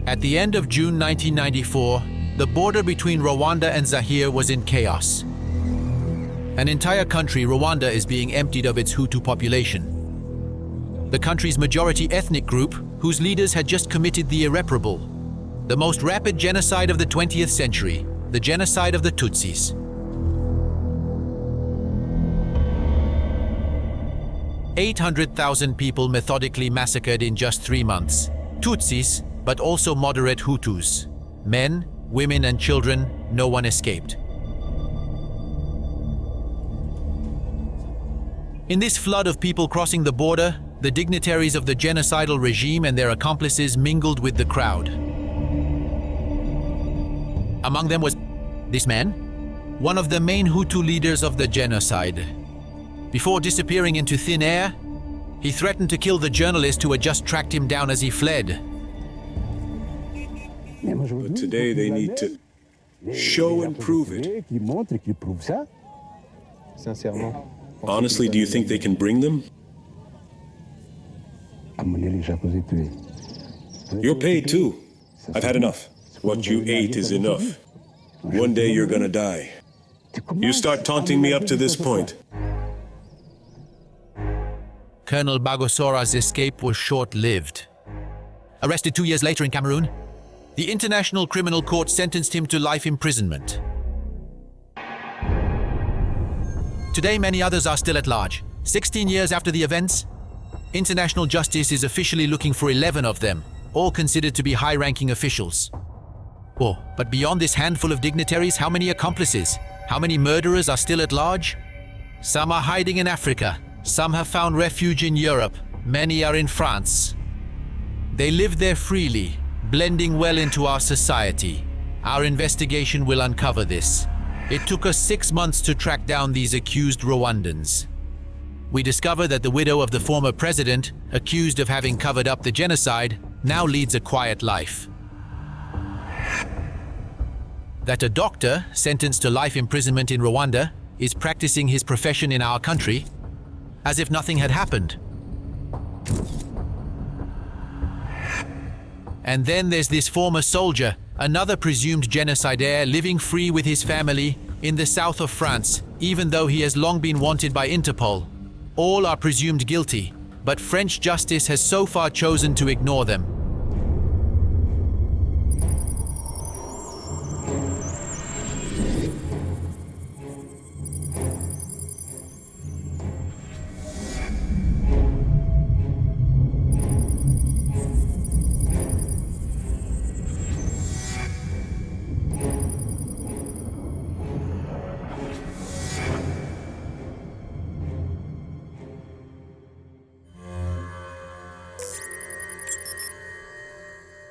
At the end of June 1994, the border between Rwanda and Zaire was in chaos. An entire country, Rwanda, is being emptied of its Hutu population. The country's majority ethnic group, whose leaders had just committed the irreparable, the most rapid genocide of the 20th century, the genocide of the Tutsis. "800,000 people methodically massacred in just 3 months. Tutsis, but also moderate Hutus. Men, women and children, no one escaped." In this flood of people crossing the border, the dignitaries of the genocidal regime and their accomplices mingled with the crowd. Among them was this man, one of the main Hutu leaders of the genocide. Before disappearing into thin air, he threatened to kill the journalist who had just tracked him down as he fled. But today they need to show and prove it. Honestly, do you think they can bring them? You're paid too. I've had enough. What you ate is enough. One day you're gonna die. You start taunting me up to this point. Colonel Bagosora's escape was short-lived. Arrested 2 years later in Cameroon, the International Criminal Court sentenced him to life imprisonment. Today, many others are still at large. 16 years after the events, international justice is officially looking for 11 of them, all considered to be high-ranking officials. Oh, but beyond this handful of dignitaries, how many accomplices? How many murderers are still at large? Some are hiding in Africa. Some have found refuge in Europe. Many are in France. They live there freely, blending well into our society. Our investigation will uncover this. It took us 6 months to track down these accused Rwandans. We discover that the widow of the former president, accused of having covered up the genocide, now leads a quiet life. That a doctor, sentenced to life imprisonment in Rwanda, is practicing his profession in our country, as if nothing had happened. And then there's this former soldier, another presumed genocidaire living free with his family in the south of France, even though he has long been wanted by Interpol. All are presumed guilty, but French justice has so far chosen to ignore them.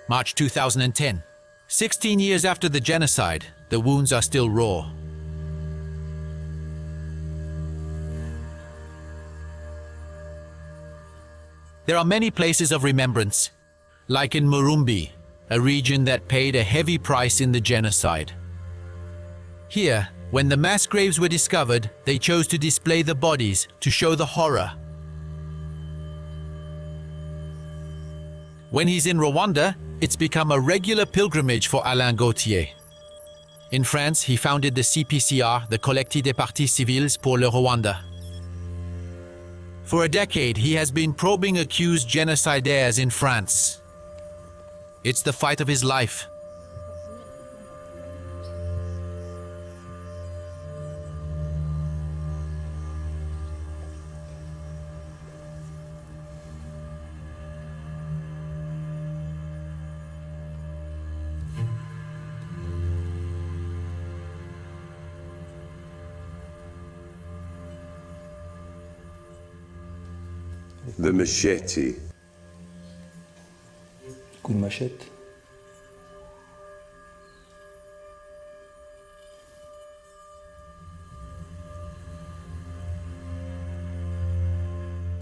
March 2010. 16 years after the genocide, the wounds are still raw. There are many places of remembrance, like in Murumbi, a region that paid a heavy price in the genocide. Here, when the mass graves were discovered, they chose to display the bodies to show the horror. When he's in Rwanda, it's become a regular pilgrimage for Alain Gauthier. In France, he founded the Cpcr, the Collectif des Partis Civils pour le Rwanda. For a decade, he has been probing accused genocidaires in France. It's the fight of his life. The machete. Coup de machette.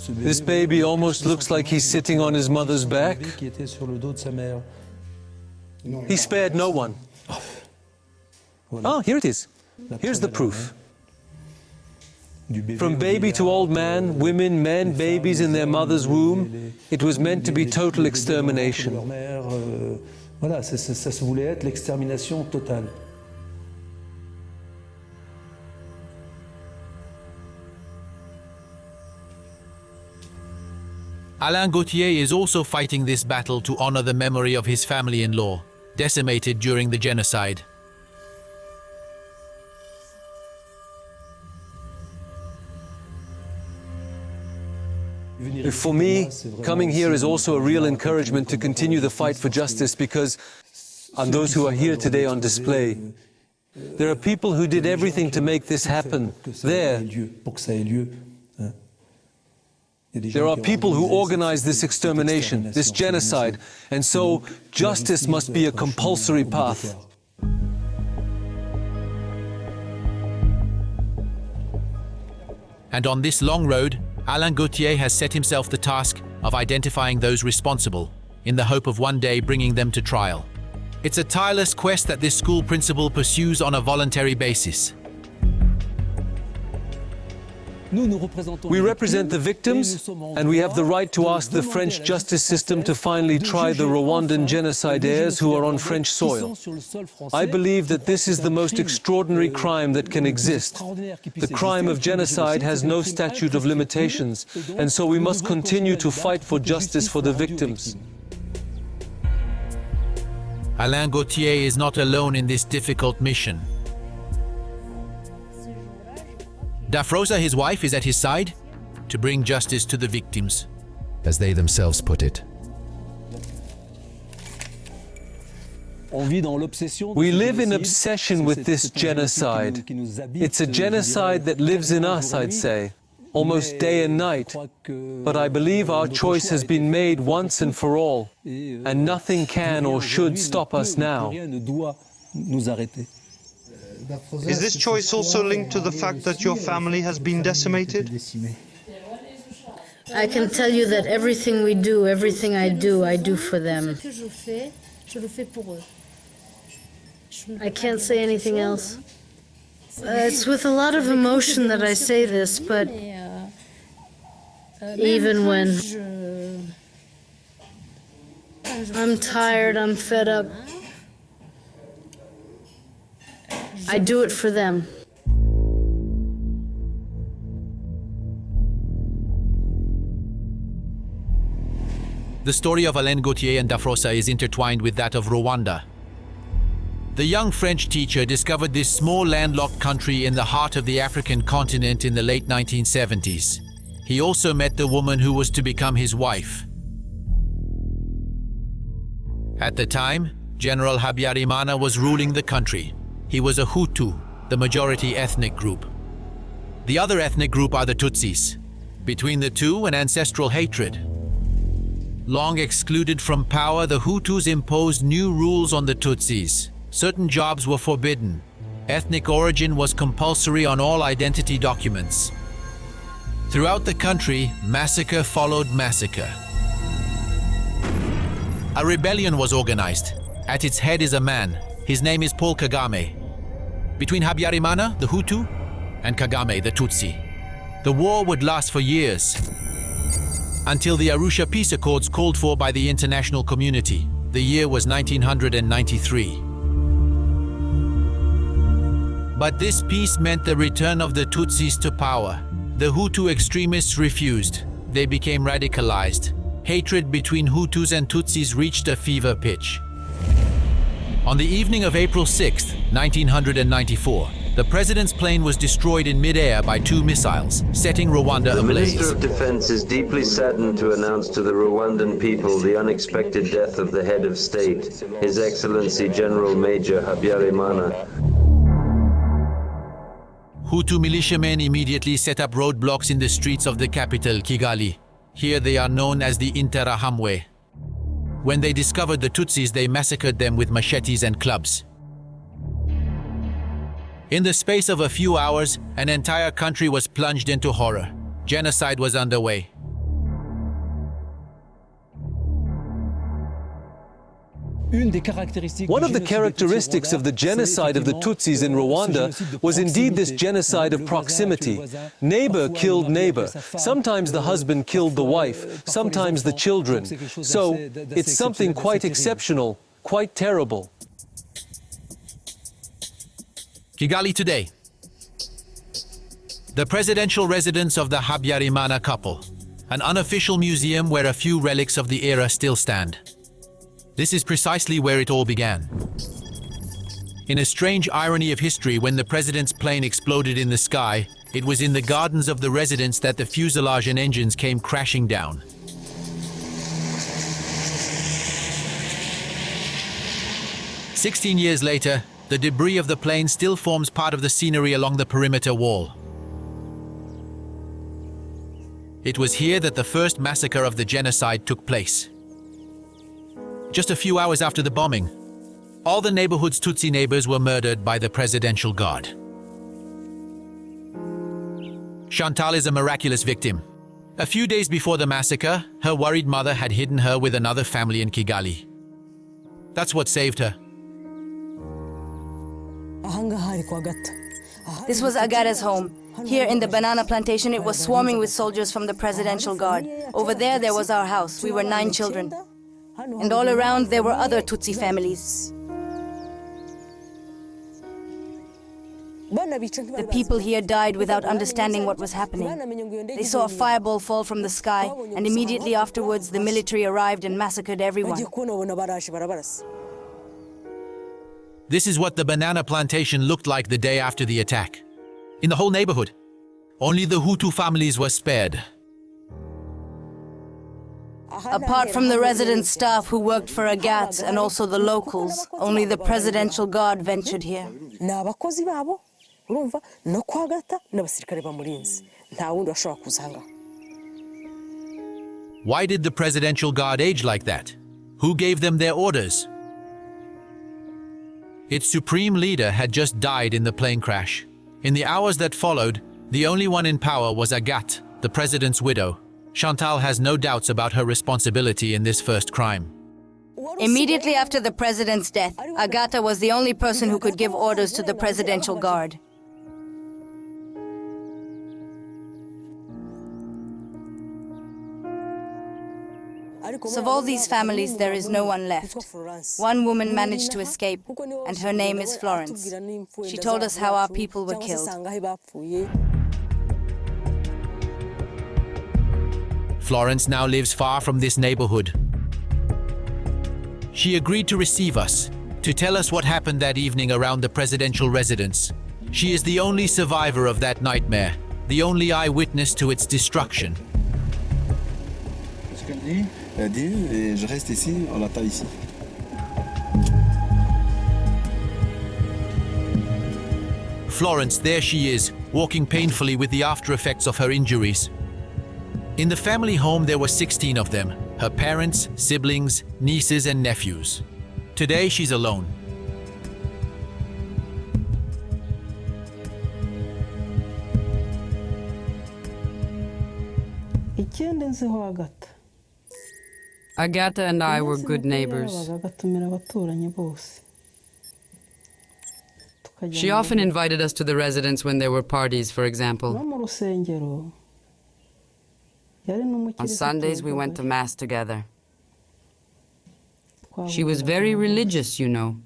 This baby almost looks like he's sitting on his mother's back. He spared no one. Oh, here it is. Here's the proof. From baby to old man, women, men, babies in their mother's womb, it was meant to be total extermination. Voilà, ça se voulait être l'extermination totale. Alain Gauthier is also fighting this battle to honor the memory of his family-in-law, decimated during the genocide. For me, coming here is also a real encouragement to continue the fight for justice because, and those who are here today on display, there are people who did everything to make this happen there. There are people who organized this extermination, this genocide, and so justice must be a compulsory path. And on this long road, Alain Gauthier has set himself the task of identifying those responsible, in the hope of one day bringing them to trial. It's a tireless quest that this school principal pursues on a voluntary basis. We represent the victims, and we have the right to ask the French justice system to finally try the Rwandan genocidaires who are on French soil. I believe that this is the most extraordinary crime that can exist. The crime of genocide has no statute of limitations, and so we must continue to fight for justice for the victims. Alain Gauthier is not alone in this difficult mission. Dafrosa, his wife, is at his side to bring justice to the victims, as they themselves put it. We live in obsession with this genocide. It's a genocide that lives in us, I'd say, almost day and night. But I believe our choice has been made once and for all, and nothing can or should stop us now. Is this choice also linked to the fact that your family has been decimated? I can tell you that everything we do, everything I do for them. I can't say anything else. It's with a lot of emotion that I say this, but even when I'm tired, I'm fed up, I do it for them. The story of Alain Gauthier and Dafrosa is intertwined with that of Rwanda. The young French teacher discovered this small landlocked country in the heart of the African continent in the late 1970s. He also met the woman who was to become his wife. At the time, General Habyarimana was ruling the country. He was a Hutu, the majority ethnic group. The other ethnic group are the Tutsis. Between the two, an ancestral hatred. Long excluded from power, the Hutus imposed new rules on the Tutsis. Certain jobs were forbidden. Ethnic origin was compulsory on all identity documents. Throughout the country, massacre followed massacre. A rebellion was organized. At its head is a man. His name is Paul Kagame. Between Habyarimana, the Hutu, and Kagame, the Tutsi. The war would last for years, until the Arusha Peace Accords called for by the international community. The year was 1993. But this peace meant the return of the Tutsis to power. The Hutu extremists refused. They became radicalized. Hatred between Hutus and Tutsis reached a fever pitch. On the evening of April 6, 1994, the president's plane was destroyed in mid-air by 2 missiles, setting Rwanda ablaze. The Minister of Defense is deeply saddened to announce to the Rwandan people the unexpected death of the head of state, His Excellency General Major Habyarimana. Hutu militiamen immediately set up roadblocks in the streets of the capital, Kigali. Here they are known as the Interahamwe. When they discovered the Tutsis, they massacred them with machetes and clubs. In the space of a few hours, an entire country was plunged into horror. Genocide was underway. One of the characteristics of the genocide of the Tutsis in Rwanda was indeed this genocide of proximity. Neighbor killed neighbor. Sometimes the husband killed the wife, sometimes the children. So it's something quite exceptional quite terrible. Kigali today. The presidential residence of the Habyarimana couple, an unofficial museum where a few relics of the era still stand. This is precisely where it all began. In a strange irony of history, when the president's plane exploded in the sky, it was in the gardens of the residence that the fuselage and engines came crashing down. "16 years later, the debris of the plane still forms part of the scenery along the perimeter wall. It was here that the first massacre of the genocide took place. Just a few hours after the bombing, all the neighborhood's Tutsi neighbors were murdered by the presidential guard. Chantal is a miraculous victim. A few days before the massacre, her worried mother had hidden her with another family in Kigali. That's what saved her. This was Agathe's home. Here in the banana plantation, it was swarming with soldiers from the Presidential Guard. Over there was our house. We were 9 children. And all around, there were other Tutsi families. The people here died without understanding what was happening. They saw a fireball fall from the sky, and immediately afterwards, the military arrived and massacred everyone. This is what the banana plantation looked like the day after the attack. In the whole neighborhood, only the Hutu families were spared. Apart from the resident staff who worked for Agathe and also the locals, only the Presidential Guard ventured here. Why did the Presidential Guard age like that? Who gave them their orders? Its supreme leader had just died in the plane crash. In the hours that followed, the only one in power was Agathe, the president's widow. Chantal has no doubts about her responsibility in this first crime. Immediately after the president's death, Agathe was the only person who could give orders to the Presidential Guard. So of all these families, there is no one left. One woman managed to escape, and her name is Florence. She told us how our people were killed. Florence now lives far from this neighborhood. She agreed to receive us, to tell us what happened that evening around the presidential residence. She is the only survivor of that nightmare, the only eyewitness to its destruction. Je reste ici, on l'attend ici. Florence, there she is, walking painfully with the after effects of her injuries. In the family home, there were 16 of them, her parents, siblings, nieces, and nephews. Today, she's alone. Agathe and I were good neighbors. She often invited us to the residence when there were parties, for example. On Sundays, we went to Mass together. She was very religious, you know.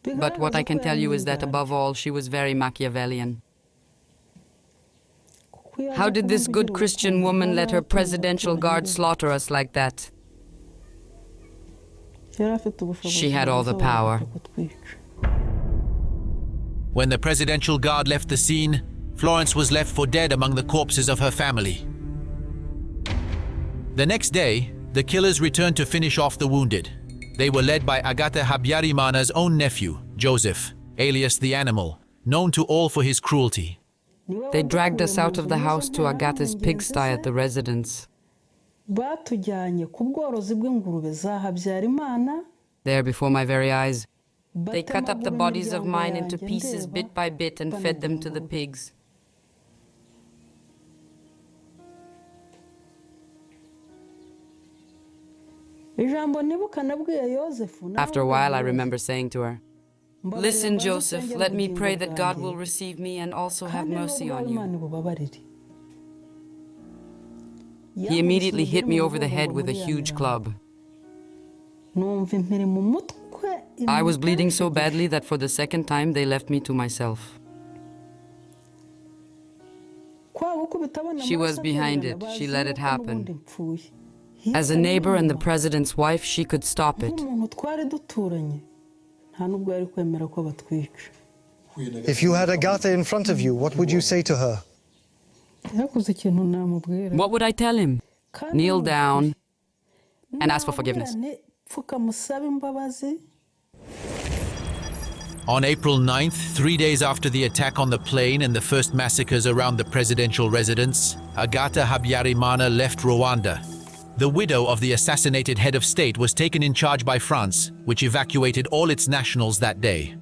But what I can tell you is that, above all, she was very Machiavellian. How did this good Christian woman let her Presidential Guard slaughter us like that? She had all the power. When the Presidential Guard left the scene, Florence was left for dead among the corpses of her family. The next day, the killers returned to finish off the wounded. They were led by Agathe Habyarimana's own nephew, Joseph, alias the Animal, known to all for his cruelty. They dragged us out of the house to Agathe's pigsty at the residence. There before my very eyes, they cut up the bodies of mine into pieces bit by bit and fed them to the pigs. After a while, I remember saying to her, "Listen, Joseph, let me pray that God will receive me and also have mercy on you." He immediately hit me over the head with a huge club. I was bleeding so badly that for the second time they left me to myself. She was behind it. She let it happen. As a neighbor and the president's wife, she could stop it. If you had Agathe in front of you, what would you say to her? What would I tell him? Kneel down and ask for forgiveness. On April 9th, 3 days after the attack on the plane and the first massacres around the presidential residence, Agathe Habyarimana left Rwanda. The widow of the assassinated head of state was taken in charge by France, which evacuated all its nationals that day.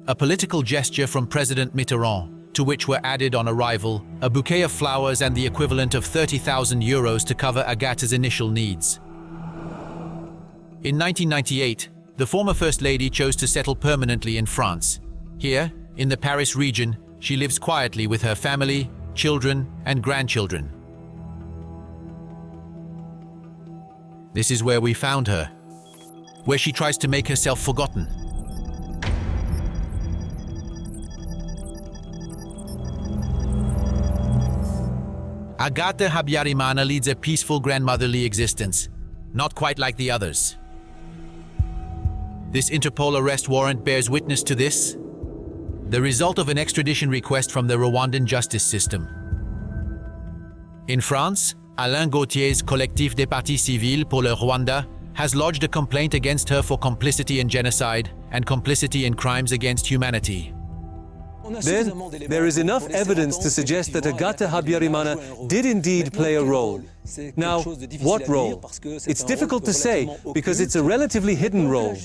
A political gesture from President Mitterrand, to which were added on arrival a bouquet of flowers and the equivalent of 30,000 euros to cover Agathe's initial needs. In 1998, the former First Lady chose to settle permanently in France. Here, in the Paris region, she lives quietly with her family, children, and grandchildren. This is where we found her, where she tries to make herself forgotten. Agathe Habyarimana leads a peaceful grandmotherly existence, not quite like the others. This Interpol arrest warrant bears witness to this, the result of an extradition request from the Rwandan justice system. In France, Alain Gauthier's Collectif des Partis Civils pour le Rwanda has lodged a complaint against her for complicity in genocide and complicity in crimes against humanity. Then, there is enough evidence to suggest that Agathe Habyarimana did indeed play a role. Now, what role? It's difficult to say because it's a relatively hidden role.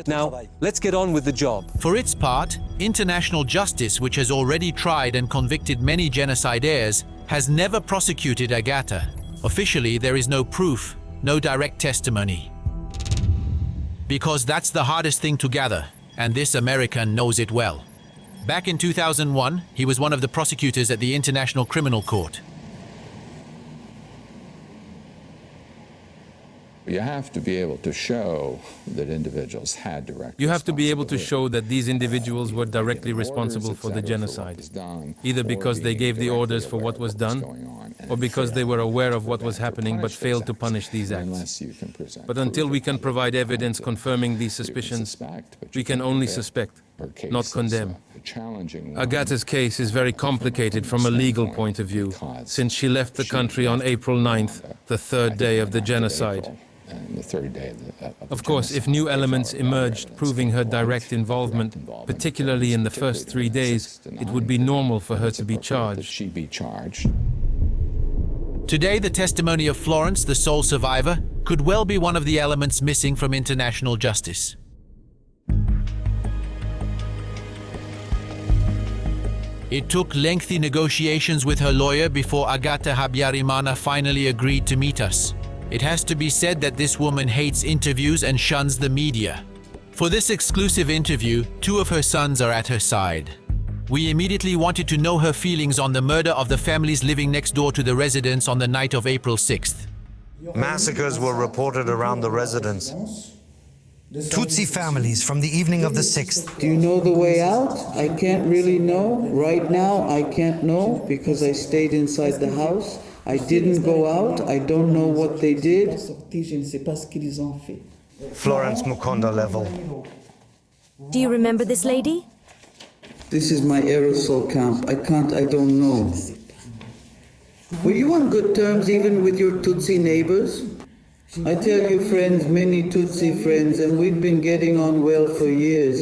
Now, let's get on with the job. For its part, international justice, which has already tried and convicted many genocidaires, has never prosecuted Agathe. Officially, there is no proof, no direct testimony. Because that's the hardest thing to gather, and this American knows it well. Back in 2001, he was one of the prosecutors at the International Criminal Court. You have to be able to show that individuals had direct You have to be able to show that these individuals were directly responsible for the genocide, either because they gave the orders for what was done, or because they were aware of what was happening but failed to punish these acts. But until we can provide evidence confirming these suspicions, we can only suspect, not condemn. Agathe's case is very complicated from a legal point of view, since she left the country on April 9th, the third day of the genocide. Of course, if new elements emerged proving her direct involvement, particularly in the first 3 days, it would be normal for her to be charged. Today, the testimony of Florence, the sole survivor, could well be one of the elements missing from international justice. It took lengthy negotiations with her lawyer before Agathe Habyarimana finally agreed to meet us. It has to be said that this woman hates interviews and shuns the media. For this exclusive interview, 2 of her sons are at her side. We immediately wanted to know her feelings on the murder of the families living next door to the residence on the night of April 6th. Massacres were reported around the residence. Tutsi families from the evening of the 6th. Do you know the way out? I can't really know. Right now, I can't know because I stayed inside the house. I didn't go out. I don't know what they did. Florence Mukonda level. Do you remember this lady? This is my aerosol camp. I don't know. Were you on good terms even with your Tutsi neighbors? I tell you, friends, many Tutsi friends, and we've been getting on well for years.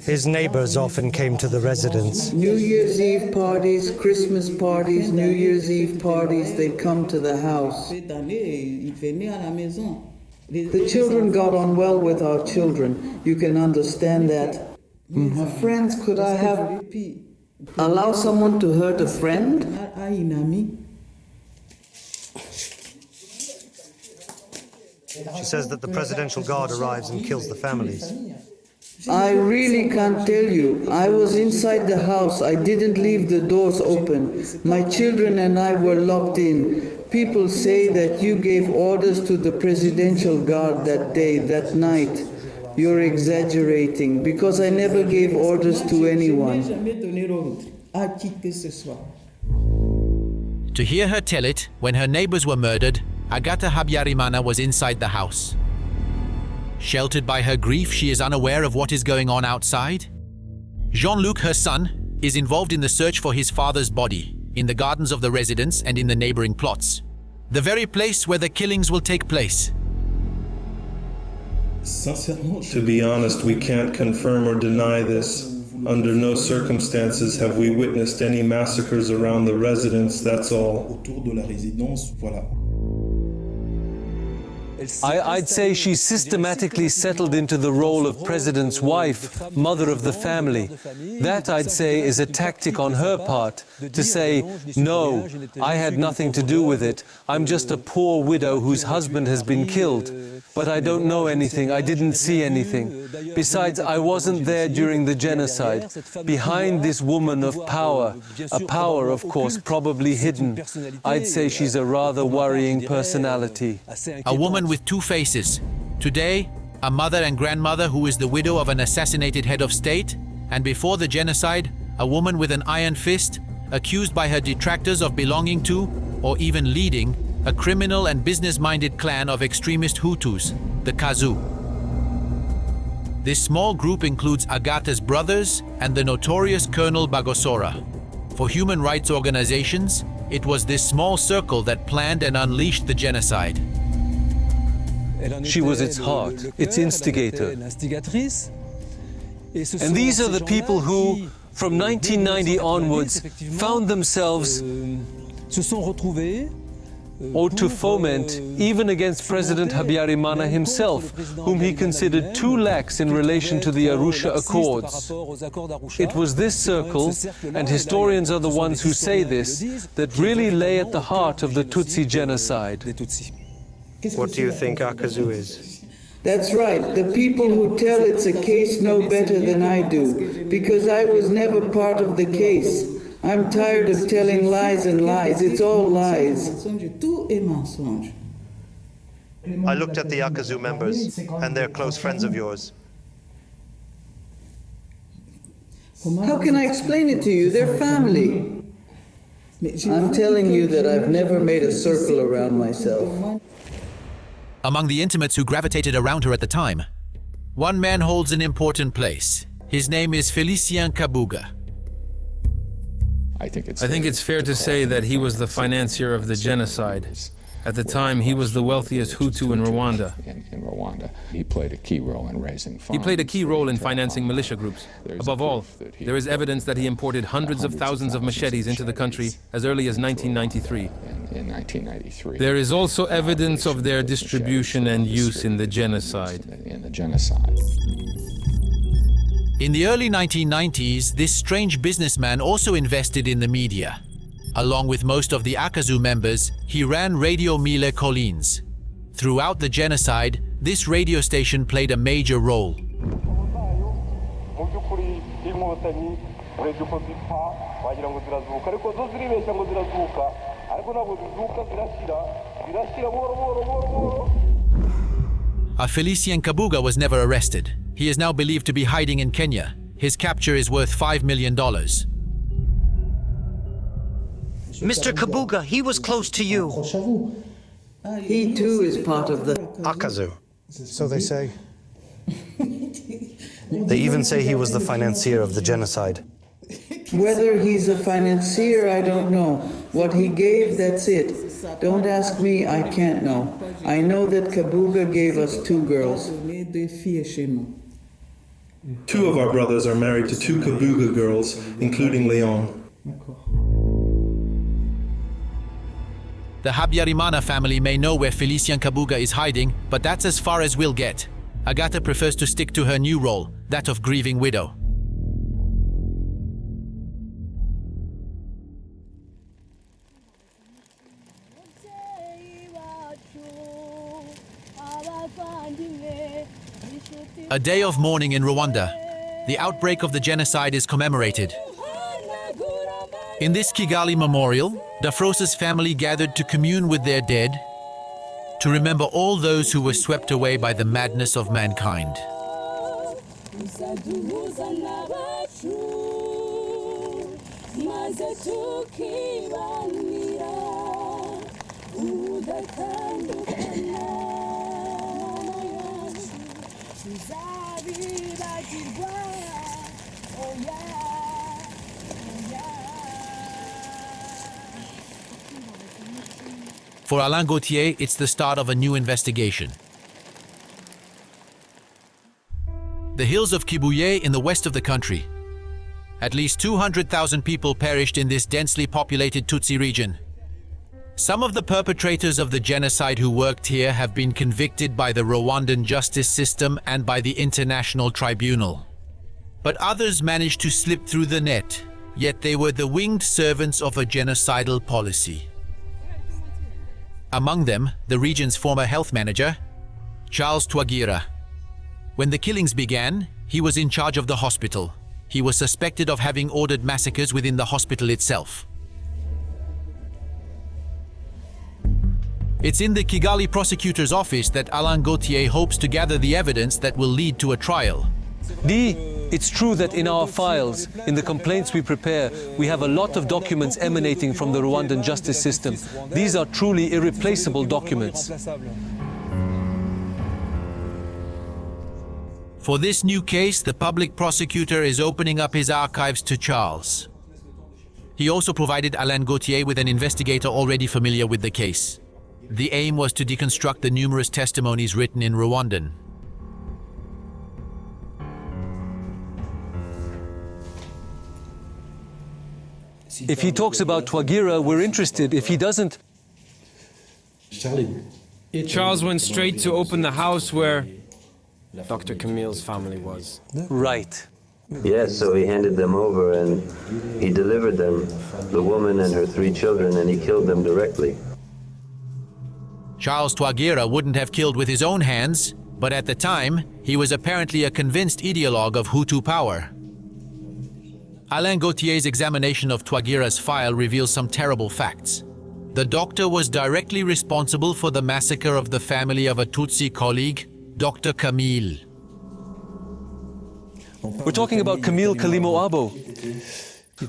His neighbors often came to the residence. New Year's Eve parties, Christmas parties, New Year's Eve parties, they'd come to the house. The children got on well with our children. You can understand that. Friends, could I allow someone to hurt a friend? She says that the presidential guard arrives and kills the families. I really can't tell you. I was inside the house. I didn't leave the doors open. My children and I were locked in. People say that you gave orders to the presidential guard that day, that night. You're exaggerating, because I never gave orders to anyone. To hear her tell it, when her neighbors were murdered, Agathe Habyarimana was inside the house. Sheltered by her grief, she is unaware of what is going on outside. Jean-Luc, her son, is involved in the search for his father's body, in the gardens of the residence and in the neighboring plots, the very place where the killings will take place. To be honest, we can't confirm or deny this. Under no circumstances have we witnessed any massacres around the residence, that's all. I'd say she systematically settled into the role of president's wife, mother of the family. That, I'd say, is a tactic on her part, to say, no, I had nothing to do with it. I'm just a poor widow whose husband has been killed. But I don't know anything, I didn't see anything. Besides, I wasn't there during the genocide. Behind this woman of power, a power, of course, probably hidden, I'd say she's a rather worrying personality. A woman with two faces. Today, a mother and grandmother who is the widow of an assassinated head of state, and before the genocide, a woman with an iron fist, accused by her detractors of belonging to, or even leading, a criminal and business-minded clan of extremist Hutus, the Kazu. This small group includes Agathe's brothers and the notorious Colonel Bagosora. For human rights organizations, it was this small circle that planned and unleashed the genocide. She was its heart, its instigator. And these are the people who, from 1990 onwards, found themselves or to foment, even against President Habyarimana himself, whom he considered too lax in relation to the Arusha Accords. It was this circle, and historians are the ones who say this, that really lay at the heart of the Tutsi genocide. What do you think Akazu is? That's right. The people who tell it's a case know better than I do, because I was never part of the case. I'm tired of telling lies and lies. It's all lies. I looked at the Akazu members, and they're close friends of yours. How can I explain it to you? They're family. I'm telling you that I've never made a circle around myself. Among the intimates who gravitated around her at the time, one man holds an important place. His name is Félicien Kabuga. I think it's fair to say that he was the financier of the genocide. At the time, he was the wealthiest Hutu in Rwanda. In Rwanda, he played a key role in raising funds. He played a key role in financing militia groups. Above all, there is evidence that he imported hundreds of thousands of machetes into the country as early as 1993. In 1993. There is also evidence of their distribution and use in the genocide. In the early 1990s, this strange businessman also invested in the media. Along with most of the Akazu members, he ran Radio Mille Collines. Throughout the genocide, this radio station played a major role. Félicien Kabuga was never arrested. He is now believed to be hiding in Kenya. His capture is worth $5 million. Mr. Kabuga, he was close to you. He too is part of the Akazu. So they say. They even say he was the financier of the genocide. Whether he's a financier, I don't know. What he gave, that's it. Don't ask me, I can't know. I know that Kabuga gave us 2 girls. 2 of our brothers are married to 2 Kabuga girls, including Leon. The Habyarimana family may know where Félicien Kabuga is hiding, but that's as far as we'll get. Agathe prefers to stick to her new role, that of grieving widow. A day of mourning in Rwanda. The outbreak of the genocide is commemorated. In this Kigali memorial, Dafrosa's family gathered to commune with their dead, to remember all those who were swept away by the madness of mankind. For Alain Gauthier, it's the start of a new investigation. The hills of Kibuye in the west of the country. At least 200,000 people perished in this densely populated Tutsi region. Some of the perpetrators of the genocide who worked here have been convicted by the Rwandan justice system and by the International Tribunal. But others managed to slip through the net, yet they were the winged servants of a genocidal policy. Among them, the region's former health manager, Charles Twagira. When the killings began, he was in charge of the hospital. He was suspected of having ordered massacres within the hospital itself. It's in the Kigali prosecutor's office that Alain Gauthier hopes to gather the evidence that will lead to a trial. It's true that in our files, in the complaints we prepare, we have a lot of documents emanating from the Rwandan justice system. These are truly irreplaceable documents. For this new case, the public prosecutor is opening up his archives to Charles. He also provided Alain Gauthier with an investigator already familiar with the case. The aim was to deconstruct the numerous testimonies written in Rwandan. If he talks about Twagira, we're interested. If he doesn't... Charles went straight to open the house where Dr. Camille's family was. Right. Yes, so he handed them over and he delivered them, the woman and her 3 children, and he killed them directly. Charles Twagira wouldn't have killed with his own hands, but at the time, he was apparently a convinced ideologue of Hutu power. Alain Gauthier's examination of Twagira's file reveals some terrible facts. The doctor was directly responsible for the massacre of the family of a Tutsi colleague, Dr. Camille. We're talking about Camille Kalimo-Abo,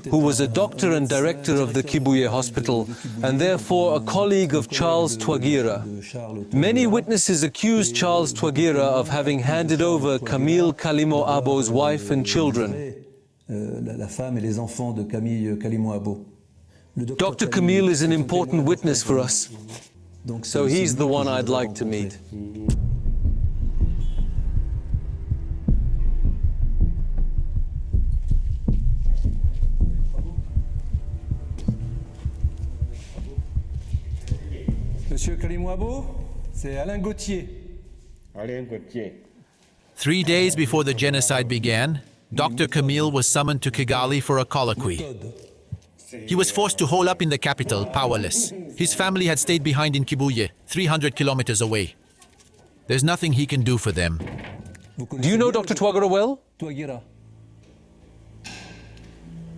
who was a doctor and director of the Kibuye hospital, and therefore a colleague of Charles Twagira. Many witnesses accused Charles Twagira of having handed over Camille Kalimo-Abo's wife and children. Dr. Camille is an important witness for us, so he's the one I'd like to meet. Monsieur Kalimo-Abo, c'est Alain Gauthier. Alain Gauthier. 3 days before the genocide began, Dr. Camille was summoned to Kigali for a colloquy. He was forced to hole up in the capital, powerless. His family had stayed behind in Kibuye, 300 kilometers away. There's nothing he can do for them. Do you know Dr. Twagira well? Twagira.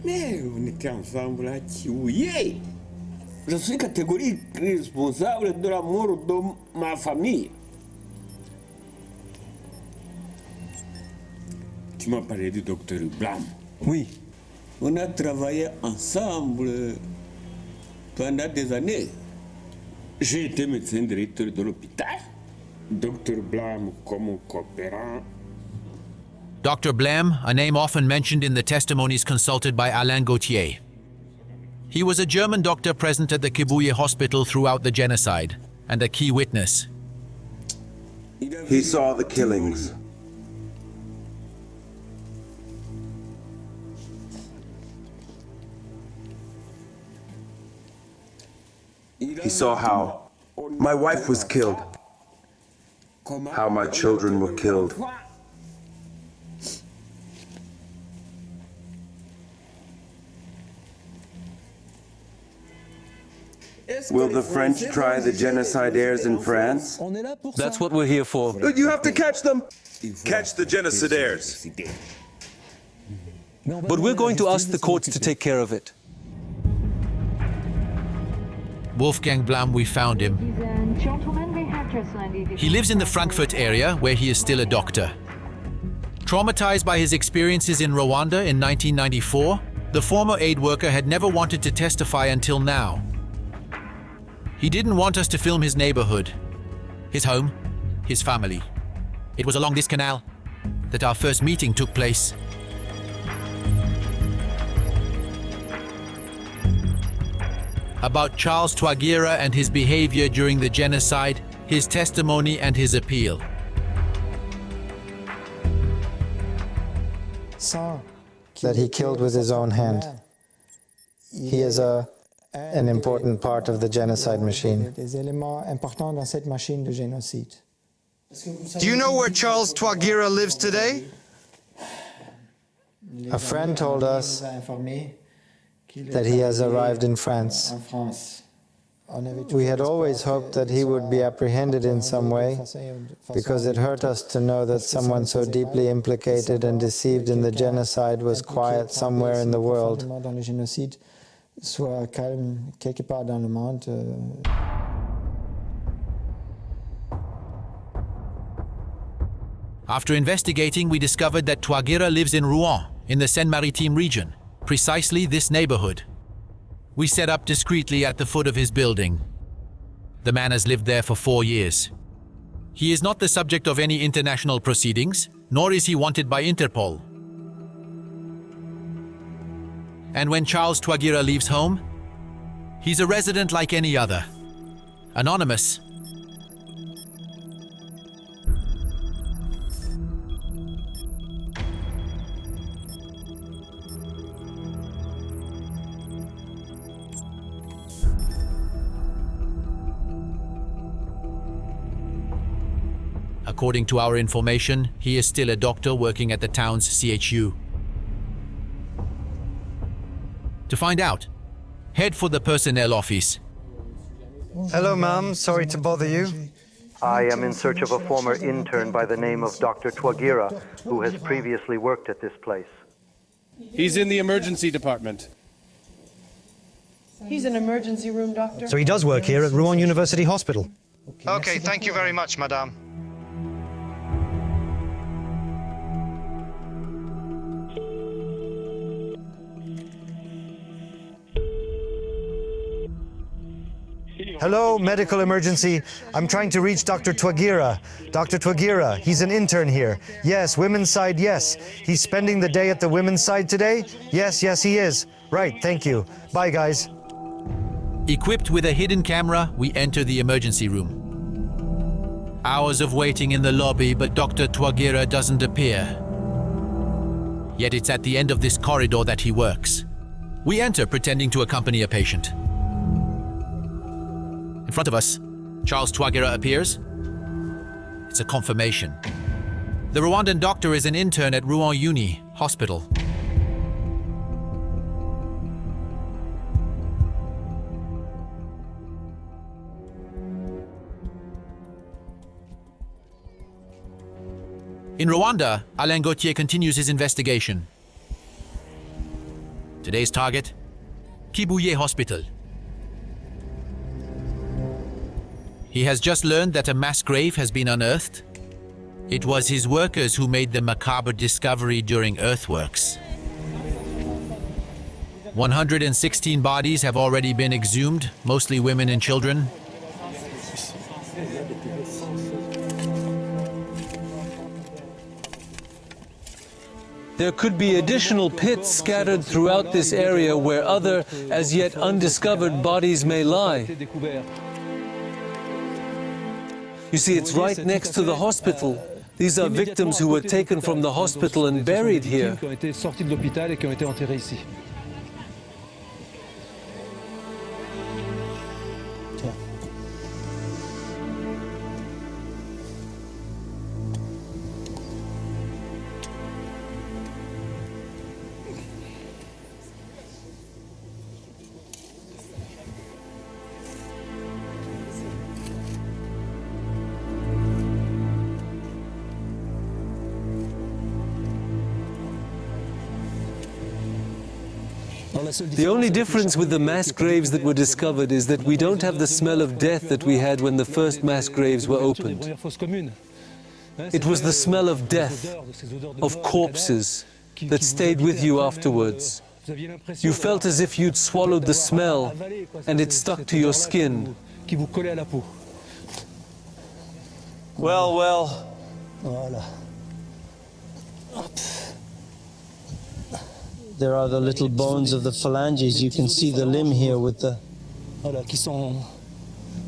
Mais on était ensemble à Kibuye. Je suis catégorique responsable de la mort de ma famille. Tu m'as parlé du docteur Blam. Oui. On a travaillé ensemble pendant des années. J'ai été médecin directeur de l'hôpital. Dr. Blam comme coopérant. Dr. Blam, a name often mentioned in the testimonies consulted by Alain Gauthier. He was a German doctor present at the Kibuye hospital throughout the genocide, and a key witness. He saw the killings. He saw how my wife was killed, how my children were killed. Will the French try the genocidaires in France? That's what we're here for. You have to catch them! Catch the genocidaires! But we're going to ask the courts to take care of it. Wolfgang Blam, we found him. He lives in the Frankfurt area, where he is still a doctor. Traumatized by his experiences in Rwanda in 1994, the former aid worker had never wanted to testify until now. He didn't want us to film his neighborhood, his home, his family. It was along this canal that our first meeting took place. About Charles Twagira and his behavior during the genocide, his testimony and his appeal. That he killed with his own hand. He is an important part of the genocide machine. Do you know where Charles Twagira lives today? A friend told us that he has arrived in France. We had always hoped that he would be apprehended in some way, because it hurt us to know that someone so deeply implicated and deceived in the genocide was quiet somewhere in the world. After investigating, we discovered that Twagira lives in Rouen, in the Seine-Maritime region, precisely this neighborhood. We set up discreetly at the foot of his building. The man has lived there for 4 years. He is not the subject of any international proceedings, nor is he wanted by Interpol. And when Charles Twagira leaves home, he's a resident like any other. Anonymous. According to our information, he is still a doctor working at the town's CHU. To find out, head for the personnel office. Hello, ma'am. Sorry to bother you. I am in search of a former intern by the name of Dr. Twagira, who has previously worked at this place. He's in the emergency department. He's an emergency room doctor. So he does work here at Rouen University Hospital. Okay, thank you very much, madame. Hello, medical emergency. I'm trying to reach Dr. Twagira. Dr. Twagira, he's an intern here. Yes, women's side, yes. He's spending the day at the women's side today? Yes, yes, he is. Right, thank you. Bye, guys. Equipped with a hidden camera, we enter the emergency room. Hours of waiting in the lobby, but Dr. Twagira doesn't appear. Yet it's at the end of this corridor that he works. We enter pretending to accompany a patient. In front of us, Charles Twagira appears. It's a confirmation. The Rwandan doctor is an intern at Rouen Uni Hospital. In Rwanda, Alain Gauthier continues his investigation. Today's target, Kibuye Hospital. He has just learned that a mass grave has been unearthed. It was his workers who made the macabre discovery during earthworks. 116 bodies have already been exhumed, mostly women and children. There could be additional pits scattered throughout this area where other, as yet undiscovered bodies may lie. You see, it's right next to the hospital. These are victims who were taken from the hospital and buried here. The only difference with the mass graves that were discovered is that we don't have the smell of death that we had when the first mass graves were opened. It was the smell of death, of corpses, that stayed with you afterwards. You felt as if you'd swallowed the smell and it stuck to your skin. Well, well. There are the little bones of the phalanges. You can see the limb here with the... Voilà, qui sont...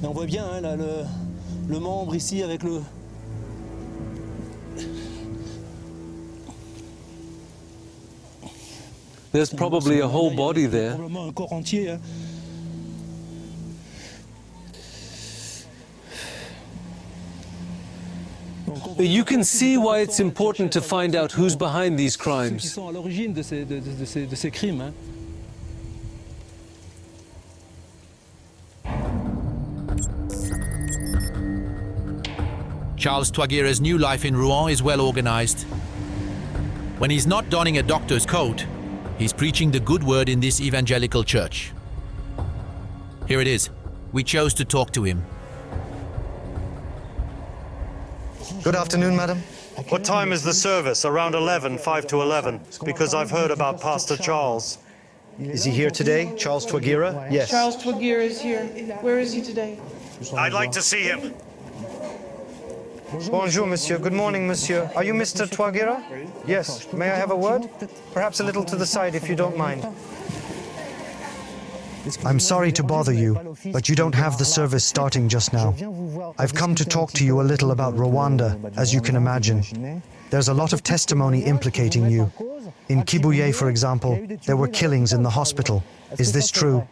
Mais on voit bien, hein, là, le membre ici avec le... There's probably a whole body there. Probablement un corps entier, hein. You can see why it's important to find out who's behind these crimes. Charles Twagira's new life in Rouen is well organized. When he's not donning a doctor's coat, he's preaching the good word in this evangelical church. Here it is. We chose to talk to him. Good afternoon, madam. What time is the service? Around 11, 5 to 11, because I've heard about Pastor Charles. Is he here today, Charles Twagira? Yes. Charles Twagira is here. Where is he today? I'd like to see him. Bonjour, monsieur. Good morning, monsieur. Are you Mr. Twagira? Yes. May I have a word? Perhaps a little to the side, if you don't mind. I'm sorry to bother you, but you don't have the service starting just now. I've come to talk to you a little about Rwanda, as you can imagine. There's a lot of testimony implicating you. In Kibuye, for example, there were killings in the hospital. Is this true?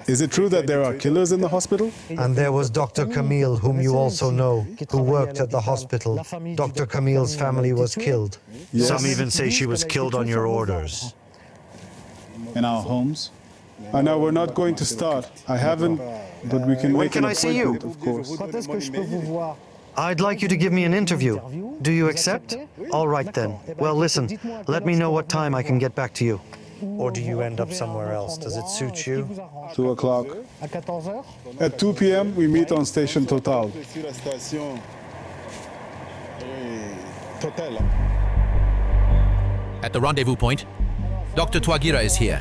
Is it true that there are killers in the hospital? And there was Dr. Camille, whom you also know, who worked at the hospital. Dr. Camille's family was killed. Yes. Some even say she was killed on your orders. In our homes? I know we're not going to start. I haven't, but we can make an appointment, of course. I'd like you to give me an interview. Do you accept? All right then. Well, listen, let me know what time I can get back to you. Or do you end up somewhere else? Does it suit you? 2 o'clock. At 2 p.m. we meet on Station Total. At the rendezvous point, Dr. Twagira is here.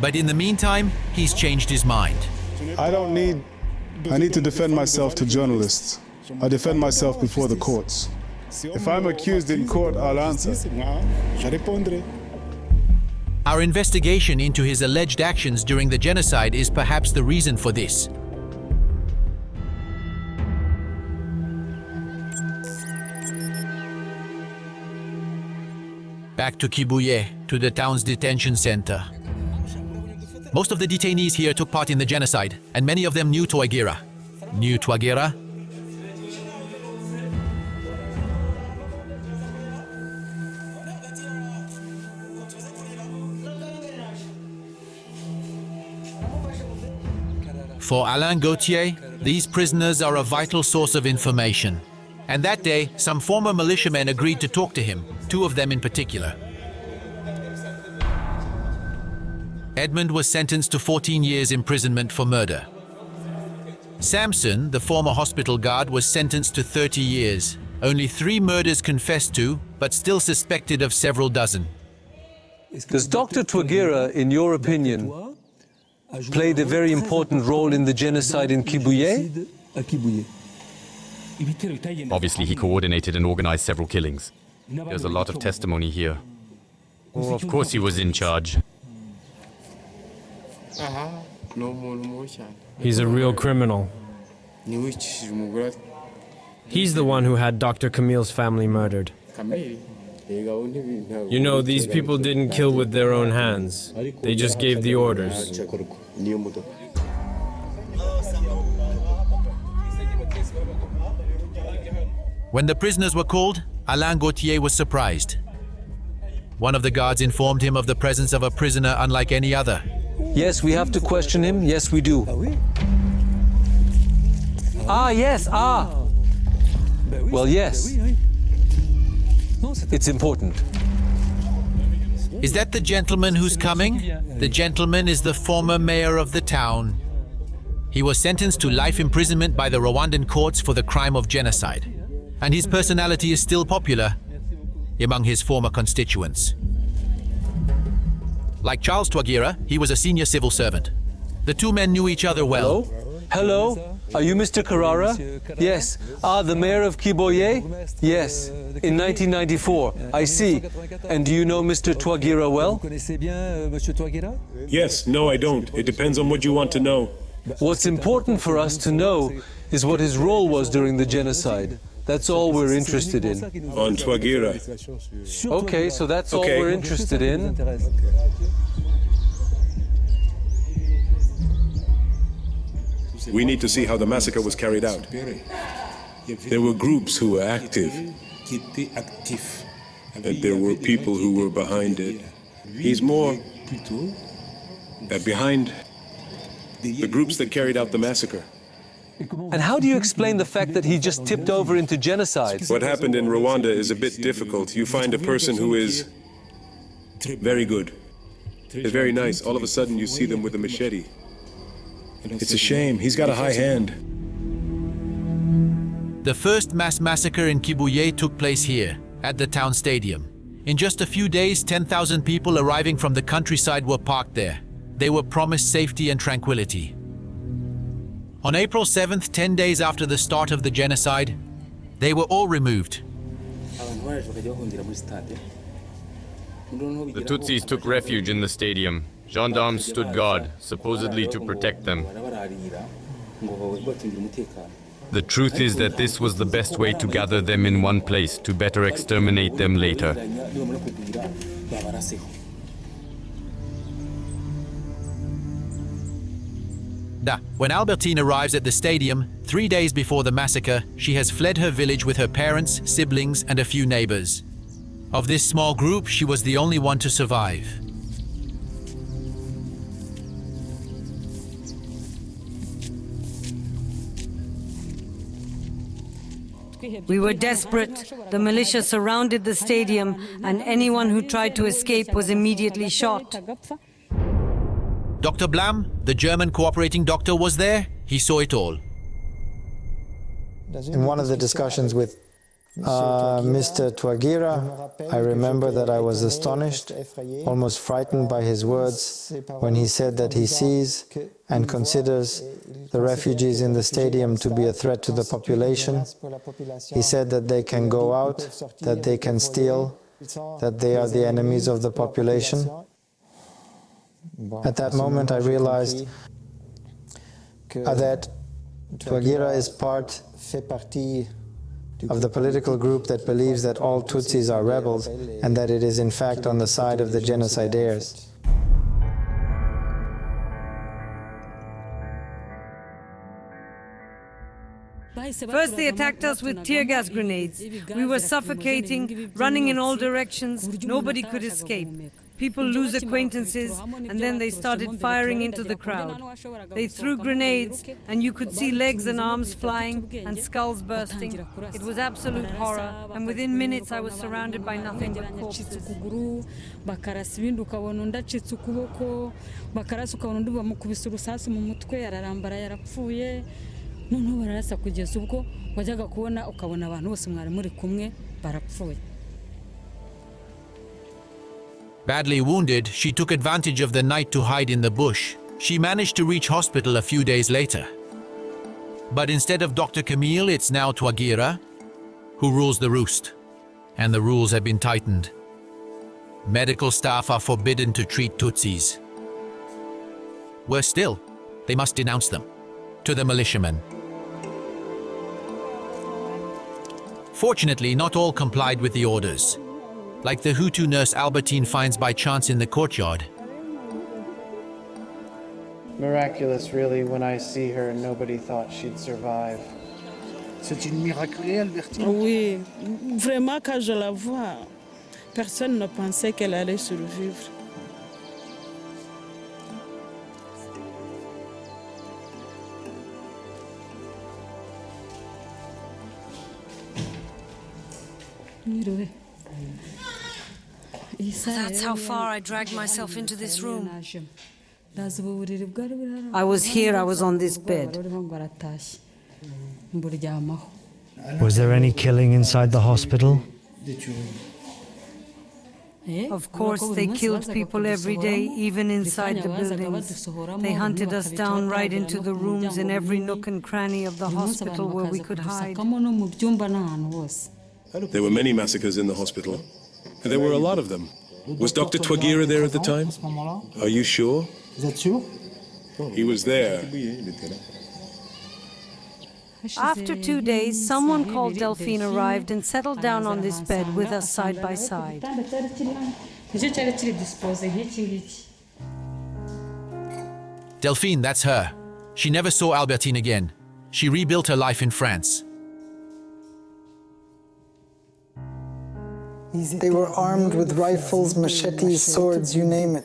But in the meantime, he's changed his mind. I need to defend myself to journalists. I defend myself before the courts. If I'm accused in court, I'll answer. Our investigation into his alleged actions during the genocide is perhaps the reason for this. Back to Kibuye, to the town's detention center. Most of the detainees here took part in the genocide, and many of them knew Twagira. Knew Twagira? For Alain Gauthier, these prisoners are a vital source of information. And that day, some former militiamen agreed to talk to him, 2 of them in particular. Edmund was sentenced to 14 years imprisonment for murder. Samson, the former hospital guard, was sentenced to 30 years. Only 3 murders confessed to, but still suspected of several dozen. Does Dr. Twagira, in your opinion, played a very important role in the genocide in Kibuye? Obviously, he coordinated and organized several killings. There's a lot of testimony here. Oh, of course he was in charge. He's a real criminal. He's the one who had Dr. Camille's family murdered. You know, these people didn't kill with their own hands. They just gave the orders. When the prisoners were called, Alain Gauthier was surprised. One of the guards informed him of the presence of a prisoner unlike any other. Yes, we have to question him. Yes, we do. Ah, yes, ah. Well, yes. It's important. Is that the gentleman who's coming? The gentleman is the former mayor of the town. He was sentenced to life imprisonment by the Rwandan courts for the crime of genocide. And his personality is still popular among his former constituents. Like Charles Twagira, he was a senior civil servant. The two men knew each other well. Hello? Are you Mr. Carrara? Yes. The mayor of Kibuye? Yes. In 1994. I see. And do you know Mr. Twagira well? Yes. No, I don't. It depends on what you want to know. What's important for us to know is what his role was during the genocide. That's all we're interested in. On Twagira. Okay, so that's all we're interested in. We need to see how the massacre was carried out. There were groups who were active, and there were people who were behind it. He's more behind the groups that carried out the massacre. And how do you explain the fact that he just tipped over into genocide? What happened in Rwanda is a bit difficult. You find a person who is very good, is very nice. All of a sudden you see them with a machete. It's a shame. He's got a high hand. The first mass massacre in Kibuye took place here, at the town stadium. In just a few days, 10,000 people arriving from the countryside were parked there. They were promised safety and tranquility. On April 7th, 10 days after the start of the genocide, they were all removed. The Tutsis took refuge in the stadium. Gendarmes stood guard, supposedly to protect them. The truth is that this was the best way to gather them in one place, to better exterminate them later. When Albertine arrives at the stadium, 3 days before the massacre, she has fled her village with her parents, siblings, and a few neighbors. Of this small group, she was the only one to survive. We were desperate. The militia surrounded the stadium, and anyone who tried to escape was immediately shot. Dr. Blam, the German cooperating doctor, was there. He saw it all. In one of the discussions with Mr. Twagira, I remember that I was astonished, almost frightened by his words when he said that he sees and considers the refugees in the stadium to be a threat to the population. He said that they can go out, that they can steal, that they are the enemies of the population. At that moment I realized that Twagira is part of the political group that believes that all Tutsis are rebels and that it is in fact on the side of the genocidaires. First, they attacked us with tear gas grenades. We were suffocating, running in all directions. Nobody could escape. People lose acquaintances, and then they started firing into the crowd. They threw grenades, and you could see legs and arms flying and skulls bursting. It was absolute horror, and within minutes I was surrounded by nothing but corpses. Badly wounded, she took advantage of the night to hide in the bush. She managed to reach hospital a few days later. But instead of Dr. Camille, it's now Twagira who rules the roost. And the rules have been tightened. Medical staff are forbidden to treat Tutsis. Worse still, they must denounce them to the militiamen. Fortunately, not all complied with the orders. Like the Hutu nurse Albertine finds by chance in the courtyard. Miraculous, really, when I see her, nobody thought she'd survive. C'est une miracle, Albertine. Oui, vraiment, quand je la vois, personne ne pensait qu'elle allait survivre. That's how far I dragged myself into this room. I was here, I was on this bed. Was there any killing inside the hospital? Of course, they killed people every day, even inside the buildings. They hunted us down right into the rooms in every nook and cranny of the hospital where we could hide. There were many massacres in the hospital, and there were a lot of them. Was Dr. Twagira there at the time? Are you sure? He was there. After 2 days, someone called Delphine arrived and settled down on this bed with us side by side. Delphine, that's her. She never saw Albertine again. She rebuilt her life in France. They were armed with rifles, machetes, swords, you name it.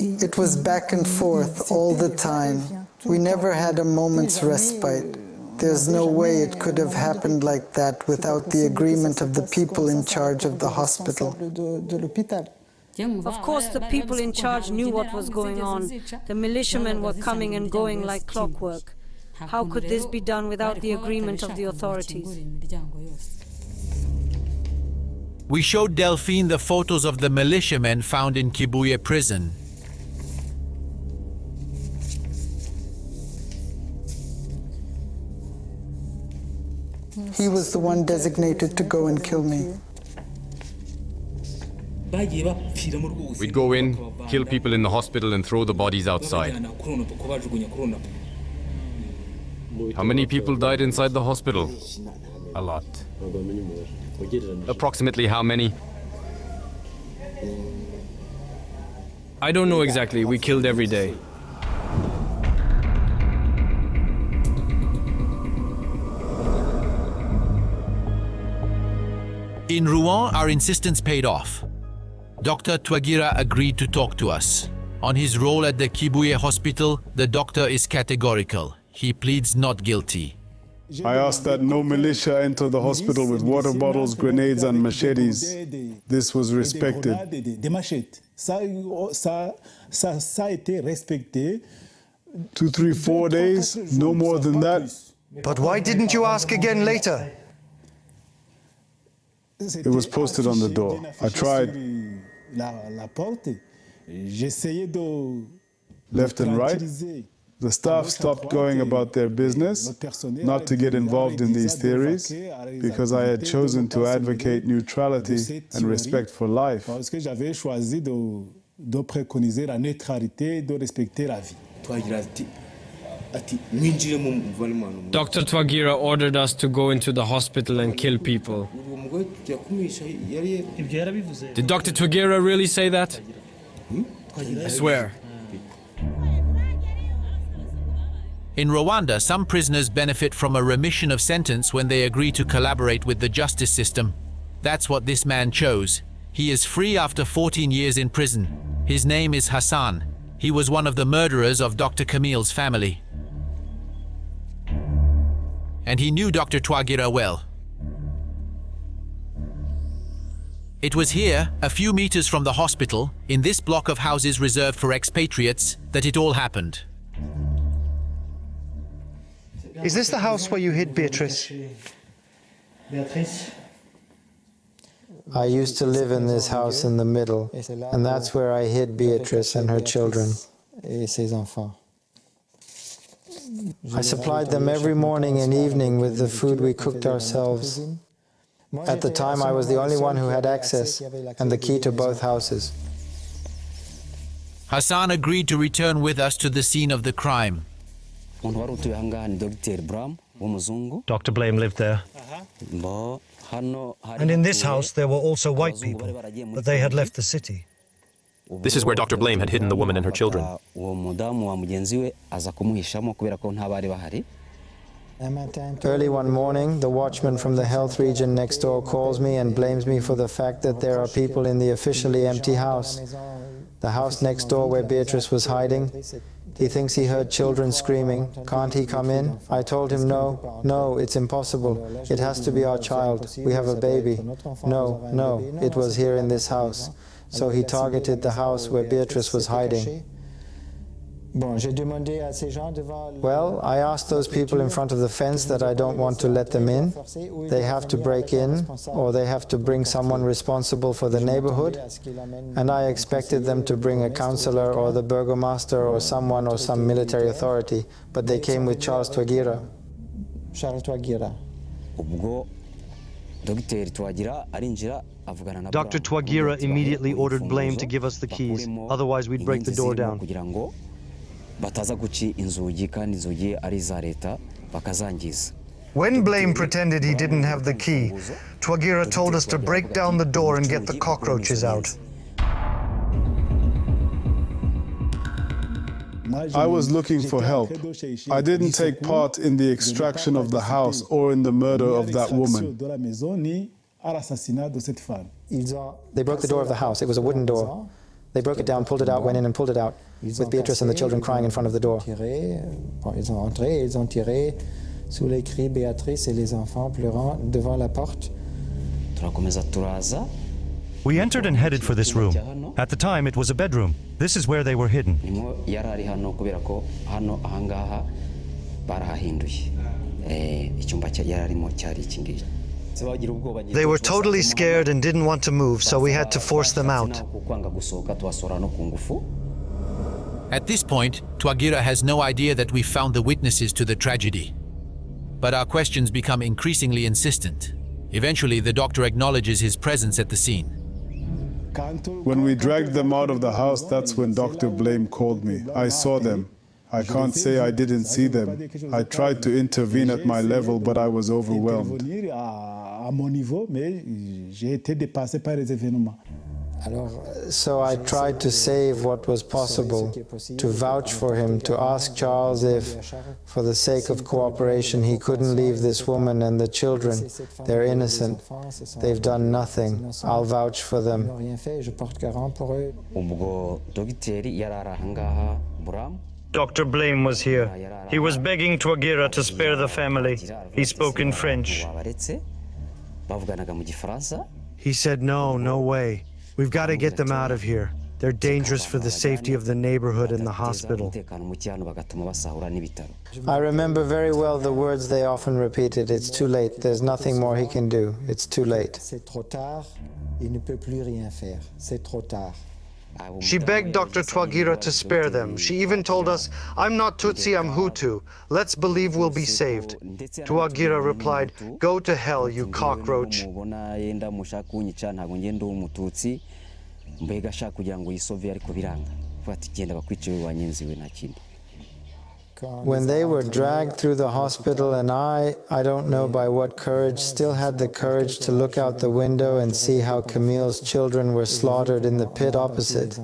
It was back and forth all the time. We never had a moment's respite. There's no way it could have happened like that without the agreement of the people in charge of the hospital. Of course, the people in charge knew what was going on. The militiamen were coming and going like clockwork. How could this be done without the agreement of the authorities? We showed Delphine the photos of the militiamen found in Kibuye prison. He was the one designated to go and kill me. We'd go in, kill people in the hospital and throw the bodies outside. How many people died inside the hospital? A lot. Approximately how many? I don't know exactly. We killed every day. In Rouen, our insistence paid off. Dr. Twagira agreed to talk to us. On his role at the Kibuye hospital, the doctor is categorical. He pleads not guilty. I asked that no militia enter the hospital with water bottles, grenades, and machetes. This was respected. 2, 3, 4 days, no more than that. But why didn't you ask again later? It was posted on the door. I tried. Left and right. The staff stopped going about their business, not to get involved in these theories, because I had chosen to advocate neutrality and respect for life. Dr. Twagira ordered us to go into the hospital and kill people. Did Dr. Twagira really say that? I swear. In Rwanda, some prisoners benefit from a remission of sentence when they agree to collaborate with the justice system. That's what this man chose. He is free after 14 years in prison. His name is Hassan. He was one of the murderers of Dr. Camille's family. And he knew Dr. Twagira well. It was here, a few meters from the hospital, in this block of houses reserved for expatriates, that it all happened. Is this the house where you hid Beatrice? I used to live in this house in the middle, and that's where I hid Beatrice and her children. I supplied them every morning and evening with the food we cooked ourselves. At the time, I was the only one who had access and the key to both houses. Hassan agreed to return with us to the scene of the crime. Dr. Blame lived there. And in this house, there were also white people, but they had left the city. This is where Dr. Blame had hidden the woman and her children. Early one morning, the watchman from the health region next door calls me and blames me for the fact that there are people in the officially empty house. The house next door where Beatrice was hiding. He thinks he heard children screaming. Can't he come in? I told him no, no, it's impossible. It has to be our child. We have a baby. No, no, it was here in this house. So he targeted the house where Beatrice was hiding. Well, I asked those people in front of the fence that I don't want to let them in. They have to break in, or they have to bring someone responsible for the neighborhood. And I expected them to bring a councillor or the burgomaster or someone or some military authority, but they came with Charles Twagira. Dr. Twagira immediately ordered Blame to give us the keys, otherwise we'd break the door down. When Blame pretended he didn't have the key, Twagira told us to break down the door and get the cockroaches out. I was looking for help. I didn't take part in the extraction of the house or in the murder of that woman. They broke the door of the house. It was a wooden door. They broke it down, pulled it out, went in and pulled it out, with Beatrice and the children crying in front of the door. Ils ont entré, ils ont tiré sous les cris Béatrice et les enfants pleurant devant la porte. We entered and headed for this room. At the time, it was a bedroom. This is where they were hidden. They were totally scared and didn't want to move, so we had to force them out. At this point, Twagira has no idea that we found the witnesses to the tragedy. But our questions become increasingly insistent. Eventually, the doctor acknowledges his presence at the scene. When we dragged them out of the house, that's when Dr. Blame called me. I saw them. I can't say I didn't see them. I tried to intervene at my level, but I was overwhelmed. So I tried to save what was possible, to vouch for him, to ask Charles if, for the sake of cooperation, he couldn't leave this woman and the children. They're innocent. They've done nothing. I'll vouch for them. Dr. Blame was here. He was begging Twagira to spare the family. He spoke in French. He said, no way. We've got to get them out of here. They're dangerous for the safety of the neighborhood and the hospital. I remember very well the words they often repeated. It's too late. There's nothing more he can do. It's too late. She begged Dr. Twagira to spare them. She even told us, I'm not Tutsi, I'm Hutu. Let's believe we'll be saved. Twagira replied, go to hell, you cockroach. When they were dragged through the hospital, and I don't know by what courage, still had the courage to look out the window and see how Camille's children were slaughtered in the pit opposite.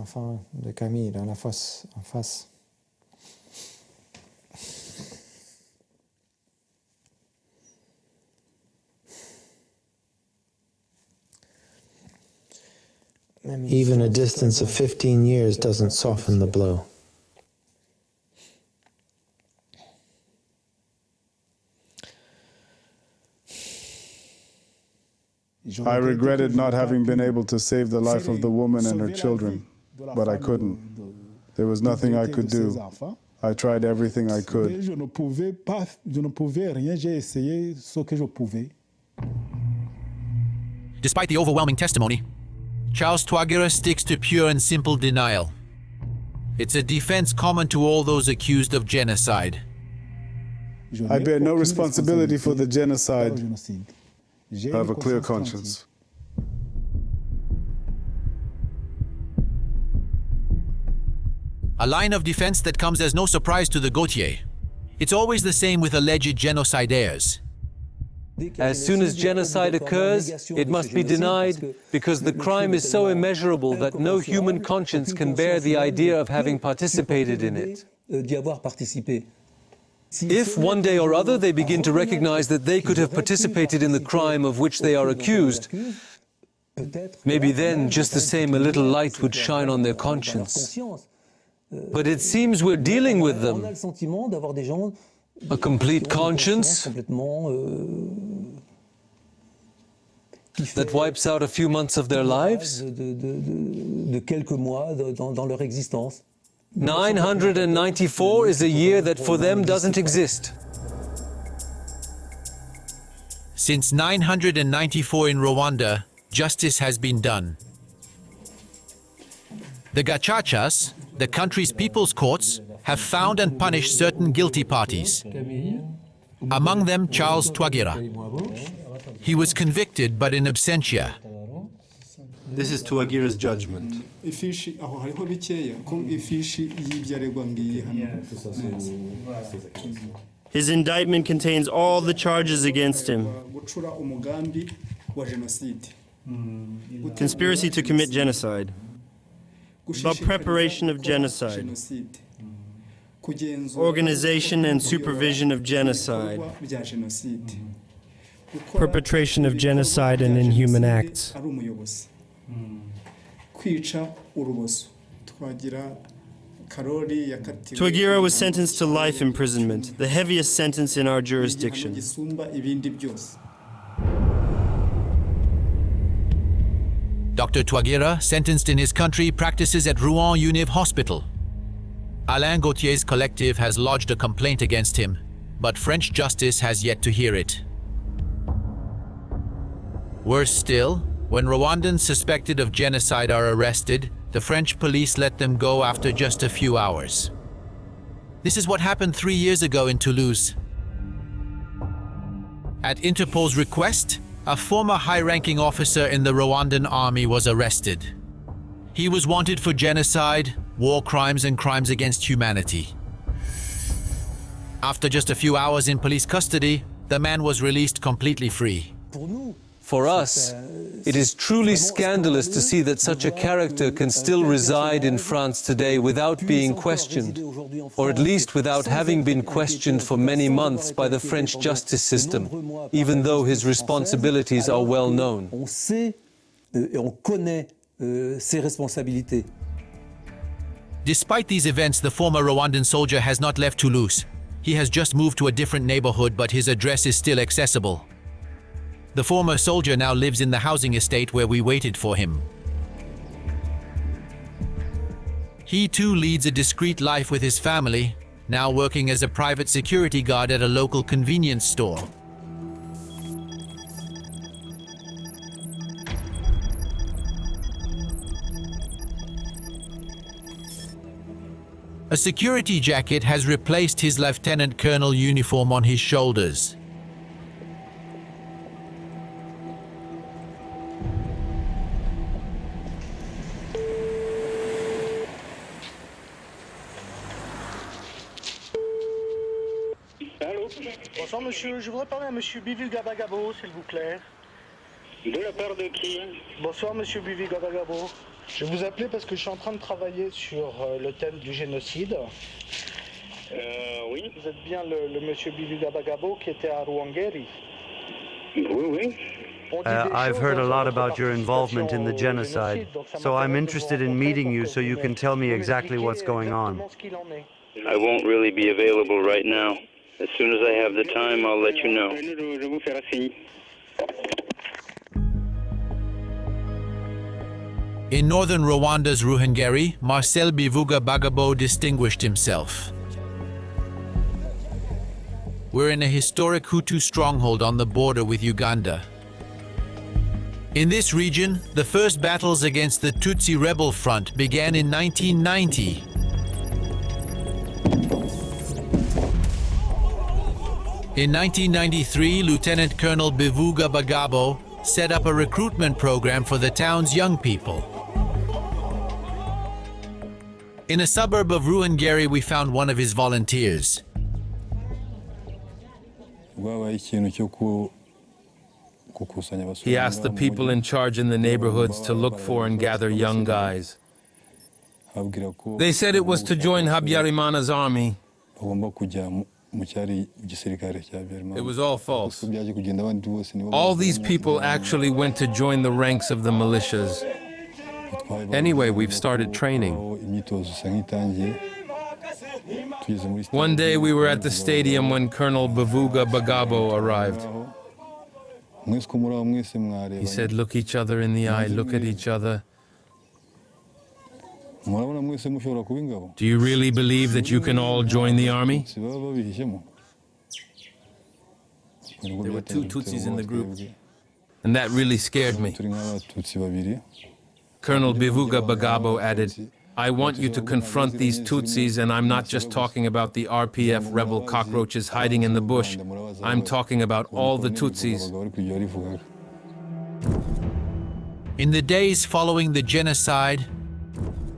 Even a distance of 15 years doesn't soften the blow. I regretted not having been able to save the life of the woman and her children, but I couldn't. There was nothing I could do. I tried everything I could. Despite the overwhelming testimony, Charles Twagira sticks to pure and simple denial. It's a defense common to all those accused of genocide. I bear no responsibility for the genocide. I have a clear conscience. A line of defense that comes as no surprise to the Gauthier. It's always the same with alleged genocidaires. As soon as genocide occurs, it must be denied because the crime is so immeasurable that no human conscience can bear the idea of having participated in it. If one day or other they begin to recognize that they could have participated in the crime of which they are accused, maybe then just the same a little light would shine on their conscience. But it seems we're dealing with them. On a le sentiment d'avoir des gens A complete conscience that wipes out a few months of their lives. de quelques mois dans leur existence. 994 is a year that for them doesn't exist. Since 994 in Rwanda, justice has been done. The Gachachas, the country's people's courts, have found and punished certain guilty parties. Among them, Charles Twagira. He was convicted, but in absentia. This is Twagira's judgment. His indictment contains all the charges against him. Conspiracy to commit genocide. The preparation of genocide. Organization and supervision of genocide. Perpetration of genocide and inhuman acts. Twagira was sentenced to life imprisonment, the heaviest sentence in our jurisdiction. Dr. Twagira, sentenced in his country, practices at Rouen Univ Hospital. Alain Gauthier's collective has lodged a complaint against him, but French justice has yet to hear it. Worse still, when Rwandans suspected of genocide are arrested, the French police let them go after just a few hours. This is what happened 3 years ago in Toulouse. At Interpol's request, a former high-ranking officer in the Rwandan army was arrested. He was wanted for genocide, war crimes and crimes against humanity. After just a few hours in police custody, the man was released completely free. For us, it is truly scandalous to see that such a character can still reside in France today without being questioned, or at least without having been questioned for many months by the French justice system, even though his responsibilities are well known. On sait et on connaît ses responsabilités. Despite these events, the former Rwandan soldier has not left Toulouse. He has just moved to a different neighborhood, but his address is still accessible. The former soldier now lives in the housing estate where we waited for him. He too leads a discreet life with his family, now working as a private security guard at a local convenience store. A security jacket has replaced his lieutenant colonel uniform on his shoulders. Bonsoir monsieur, je voudrais parler à monsieur Bivu-Gabagabo, s'il vous plaît. De la part de qui? Bonsoir monsieur Bivu-Gabagabo. Je vous appelais parce que je suis en train de travailler sur le thème du génocide. Oui. Vous êtes bien le monsieur Bivu-Gabagabo qui était à Rwangeri? Oui, oui. I've heard a lot about your involvement in the genocide, so I'm interested in meeting you so you can tell me exactly what's going on. I won't really be available right now. As soon as I have the time, I'll let you know. In northern Rwanda's Ruhengeri, Marcel Bivuga-Bagabo distinguished himself. We're in a historic Hutu stronghold on the border with Uganda. In this region, the first battles against the Tutsi rebel front began in 1990. In 1993, Lieutenant Colonel Bivuga-Bagabo set up a recruitment program for the town's young people. In a suburb of Ruhengeri, we found one of his volunteers. He asked the people in charge in the neighborhoods to look for and gather young guys. They said it was to join Habyarimana's army. It was all false. All these people actually went to join the ranks of the militias. Anyway, we've started training. One day we were at the stadium when Colonel Bivuga Bagabo arrived. He said, "Look each other in the eye, look at each other. Do you really believe that you can all join the army?" There were 2 Tutsis in the group, and that really scared me. Colonel Bivuga Bagabo added, "I want you to confront these Tutsis, and I'm not just talking about the RPF rebel cockroaches hiding in the bush. I'm talking about all the Tutsis." In the days following the genocide,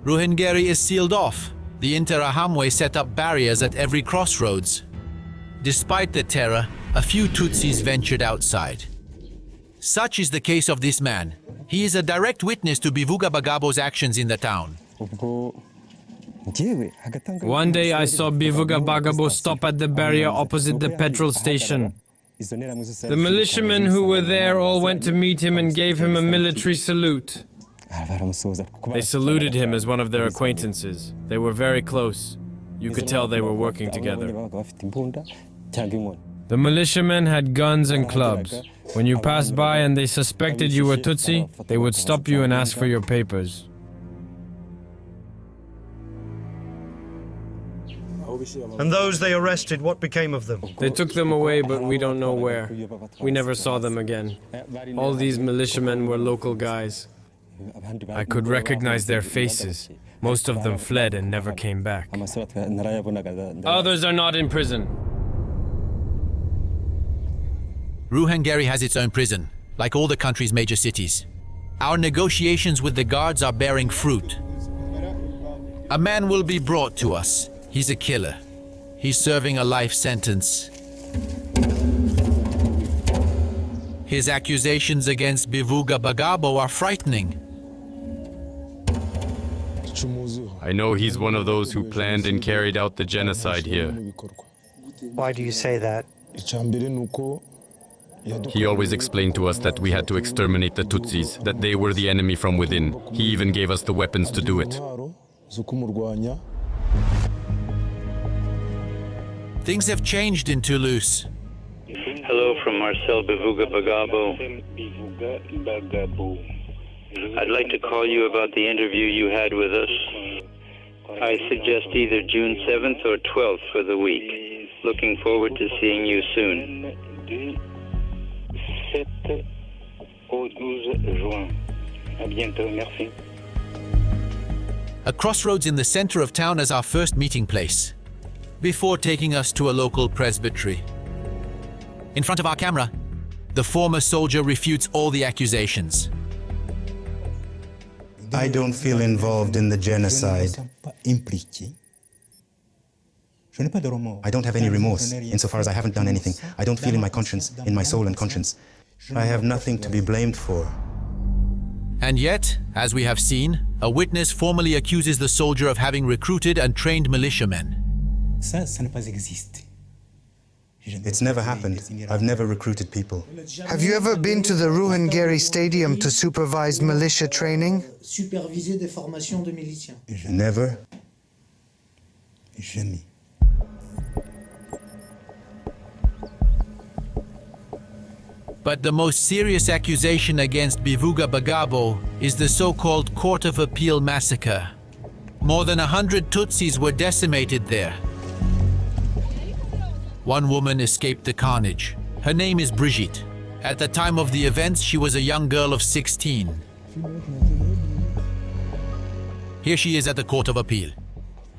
Ruhengeri is sealed off. The Interahamwe set up barriers at every crossroads. Despite the terror, a few Tutsis ventured outside. Such is the case of this man. He is a direct witness to Bivuga Bagabo's actions in the town. One day I saw Bivuga Bagabo stop at the barrier opposite the petrol station. The militiamen who were there all went to meet him and gave him a military salute. They saluted him as one of their acquaintances. They were very close. You could tell they were working together. The militiamen had guns and clubs. When you passed by and they suspected you were Tutsi, they would stop you and ask for your papers. And those they arrested, what became of them? They took them away, but we don't know where. We never saw them again. All these militiamen were local guys. I could recognize their faces. Most of them fled and never came back. Others are not in prison. Ruhengeri has its own prison, like all the country's major cities. Our negotiations with the guards are bearing fruit. A man will be brought to us. He's a killer. He's serving a life sentence. His accusations against Bivuga Bagabo are frightening. I know he's one of those who planned and carried out the genocide here. Why do you say that? He always explained to us that we had to exterminate the Tutsis, that they were the enemy from within. He even gave us the weapons to do it. Things have changed in Toulouse. Hello from Marcel Bivuga Bagabo. I'd like to call you about the interview you had with us. I suggest either June 7th or 12th for the week. Looking forward to seeing you soon. A crossroads in the center of town as our first meeting place, before taking us to a local presbytery. In front of our camera, the former soldier refutes all the accusations. I don't feel involved in the genocide. I don't have any remorse, insofar as I haven't done anything. I don't feel in my conscience, in my soul and conscience. I have nothing to be blamed for. And yet, as we have seen, a witness formally accuses the soldier of having recruited and trained militiamen. It's never happened. I've never recruited people. Have you ever been to the Ruhengeri Stadium to supervise militia training? Never. Jamais. But the most serious accusation against Bivuga Bagabo is the so-called Court of Appeal massacre. More than 100 Tutsis were decimated there. One woman escaped the carnage. Her name is Brigitte. At the time of the events, she was a young girl of 16. Here she is at the Court of Appeal.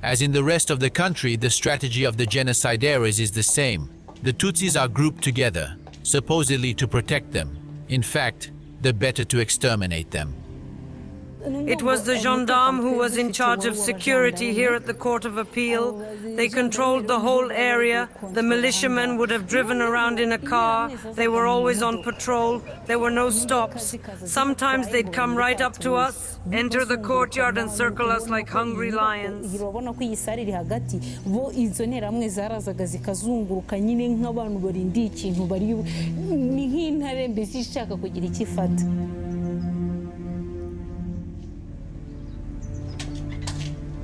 As in the rest of the country, the strategy of the Genocidaires is the same. The Tutsis are grouped together, supposedly to protect them. In fact, the better to exterminate them. It was the gendarme who was in charge of security here at the Court of Appeal. They controlled the whole area. The militiamen would have driven around in a car. They were always on patrol. There were no stops. Sometimes they'd come right up to us, enter the courtyard and circle us like hungry lions.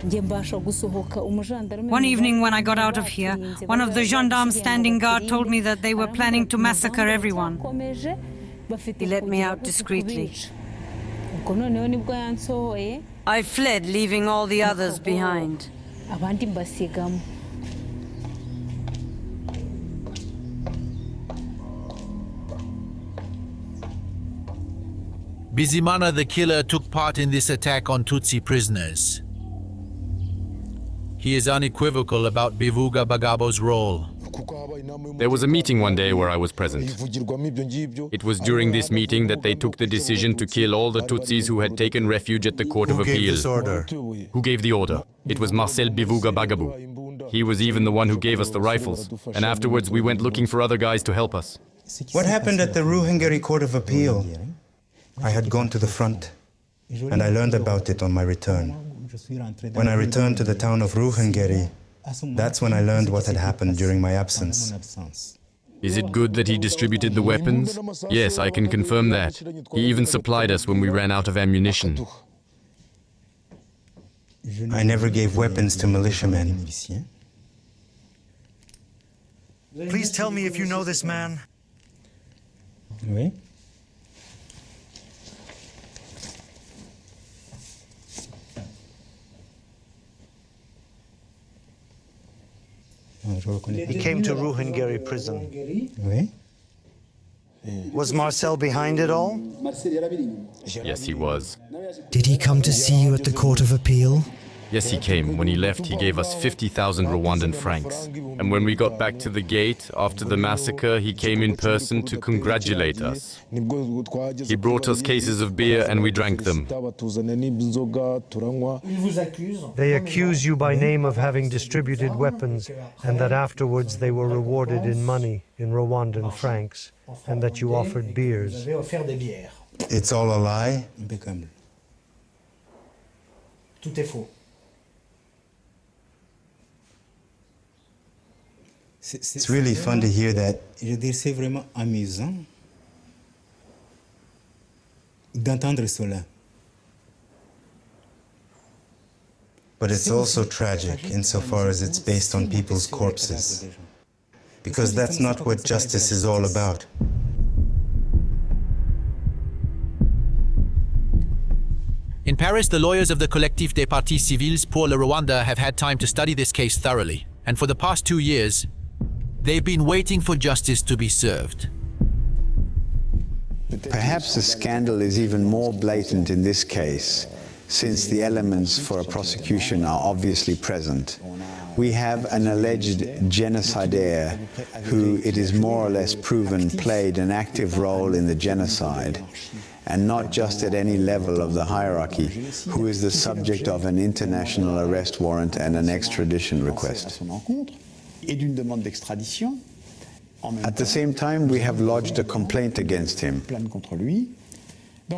One evening when I got out of here, one of the gendarmes standing guard told me that they were planning to massacre everyone. He let me out discreetly. I fled, leaving all the others behind. Bizimana the killer took part in this attack on Tutsi prisoners. He is unequivocal about Bivuga Bagabo's role. There was a meeting one day where I was present. It was during this meeting that they took the decision to kill all the Tutsis who had taken refuge at the Court of Appeal. Who gave this order? Who gave the order? It was Marcel Bivuga Bagabu. He was even the one who gave us the rifles, and afterwards we went looking for other guys to help us. What happened at the Ruhengeri Court of Appeal? I had gone to the front, and I learned about it on my return. When I returned to the town of Ruhengeri, that's when I learned what had happened during my absence. Is it good that he distributed the weapons? Yes, I can confirm that. He even supplied us when we ran out of ammunition. I never gave weapons to militiamen. Please tell me if you know this man. Oui. He came to Ruhengeri prison. Oui. Was Marcel behind it all? Yes, he was. Did he come to see you at the Court of Appeal? Yes, he came. When he left, he gave us 50,000 Rwandan francs. And when we got back to the gate, after the massacre, he came in person to congratulate us. He brought us cases of beer and we drank them. They accuse you by name of having distributed weapons and that afterwards they were rewarded in money, in Rwandan francs, and that you offered beers. It's all a lie? Tout est faux. It's really fun to hear that. C'est vraiment amusant d'entendre cela. But it's also tragic insofar as it's based on people's corpses. Because that's not what justice is all about. In Paris, the lawyers of the Collectif des Partis Civils pour le Rwanda have had time to study this case thoroughly, and for the past 2 years, they've been waiting for justice to be served. Perhaps the scandal is even more blatant in this case, since the elements for a prosecution are obviously present. We have an alleged genocidaire who, it is more or less proven, played an active role in the genocide, and not just at any level of the hierarchy, who is the subject of an international arrest warrant and an extradition request. At the same time, we have lodged a complaint against him.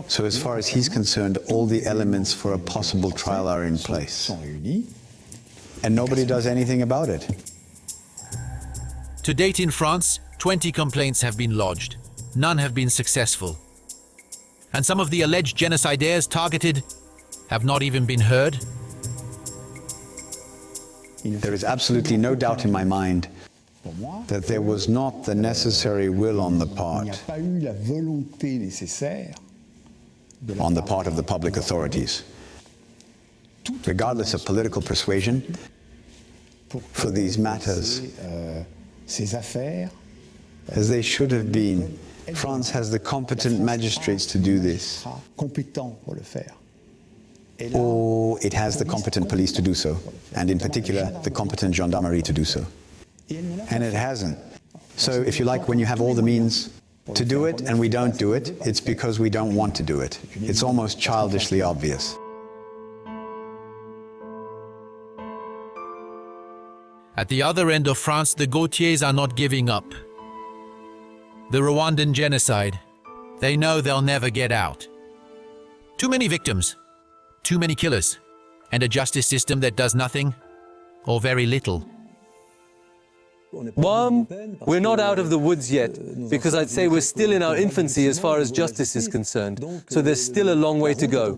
So as far as he's concerned, all the elements for a possible trial are in place. And nobody does anything about it. To date in France, 20 complaints have been lodged. None have been successful. And some of the alleged genocidaires targeted have not even been heard. There is absolutely no doubt in my mind that there was not the necessary will on the part of the public authorities, regardless of political persuasion, for these matters, as they should have been. France has the competent magistrates to do this, or it has the competent police to do so, and in particular the competent gendarmerie to do so. And it hasn't. So if you like, when you have all the means to do it and we don't do it, it's because we don't want to do it. It's almost childishly obvious. At the other end of France, the Gauthiers are not giving up. The Rwandan genocide, they know they'll never get out. Too many victims, too many killers, and a justice system that does nothing, or very little. We're not out of the woods yet, because I'd say we're still in our infancy as far as justice is concerned, so there's still a long way to go.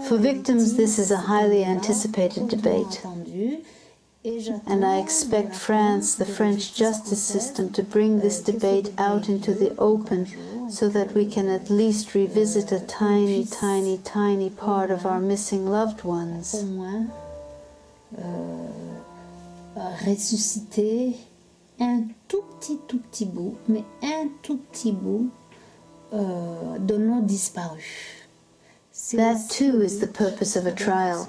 For victims, this is a highly anticipated debate. And I expect France, the French justice system, to bring this debate out into the open so that we can at least revisit a tiny, tiny, tiny part of our missing loved ones. Ressusciter un tout petit bout, mais un tout petit bout de nos disparus. That too is the purpose of a trial.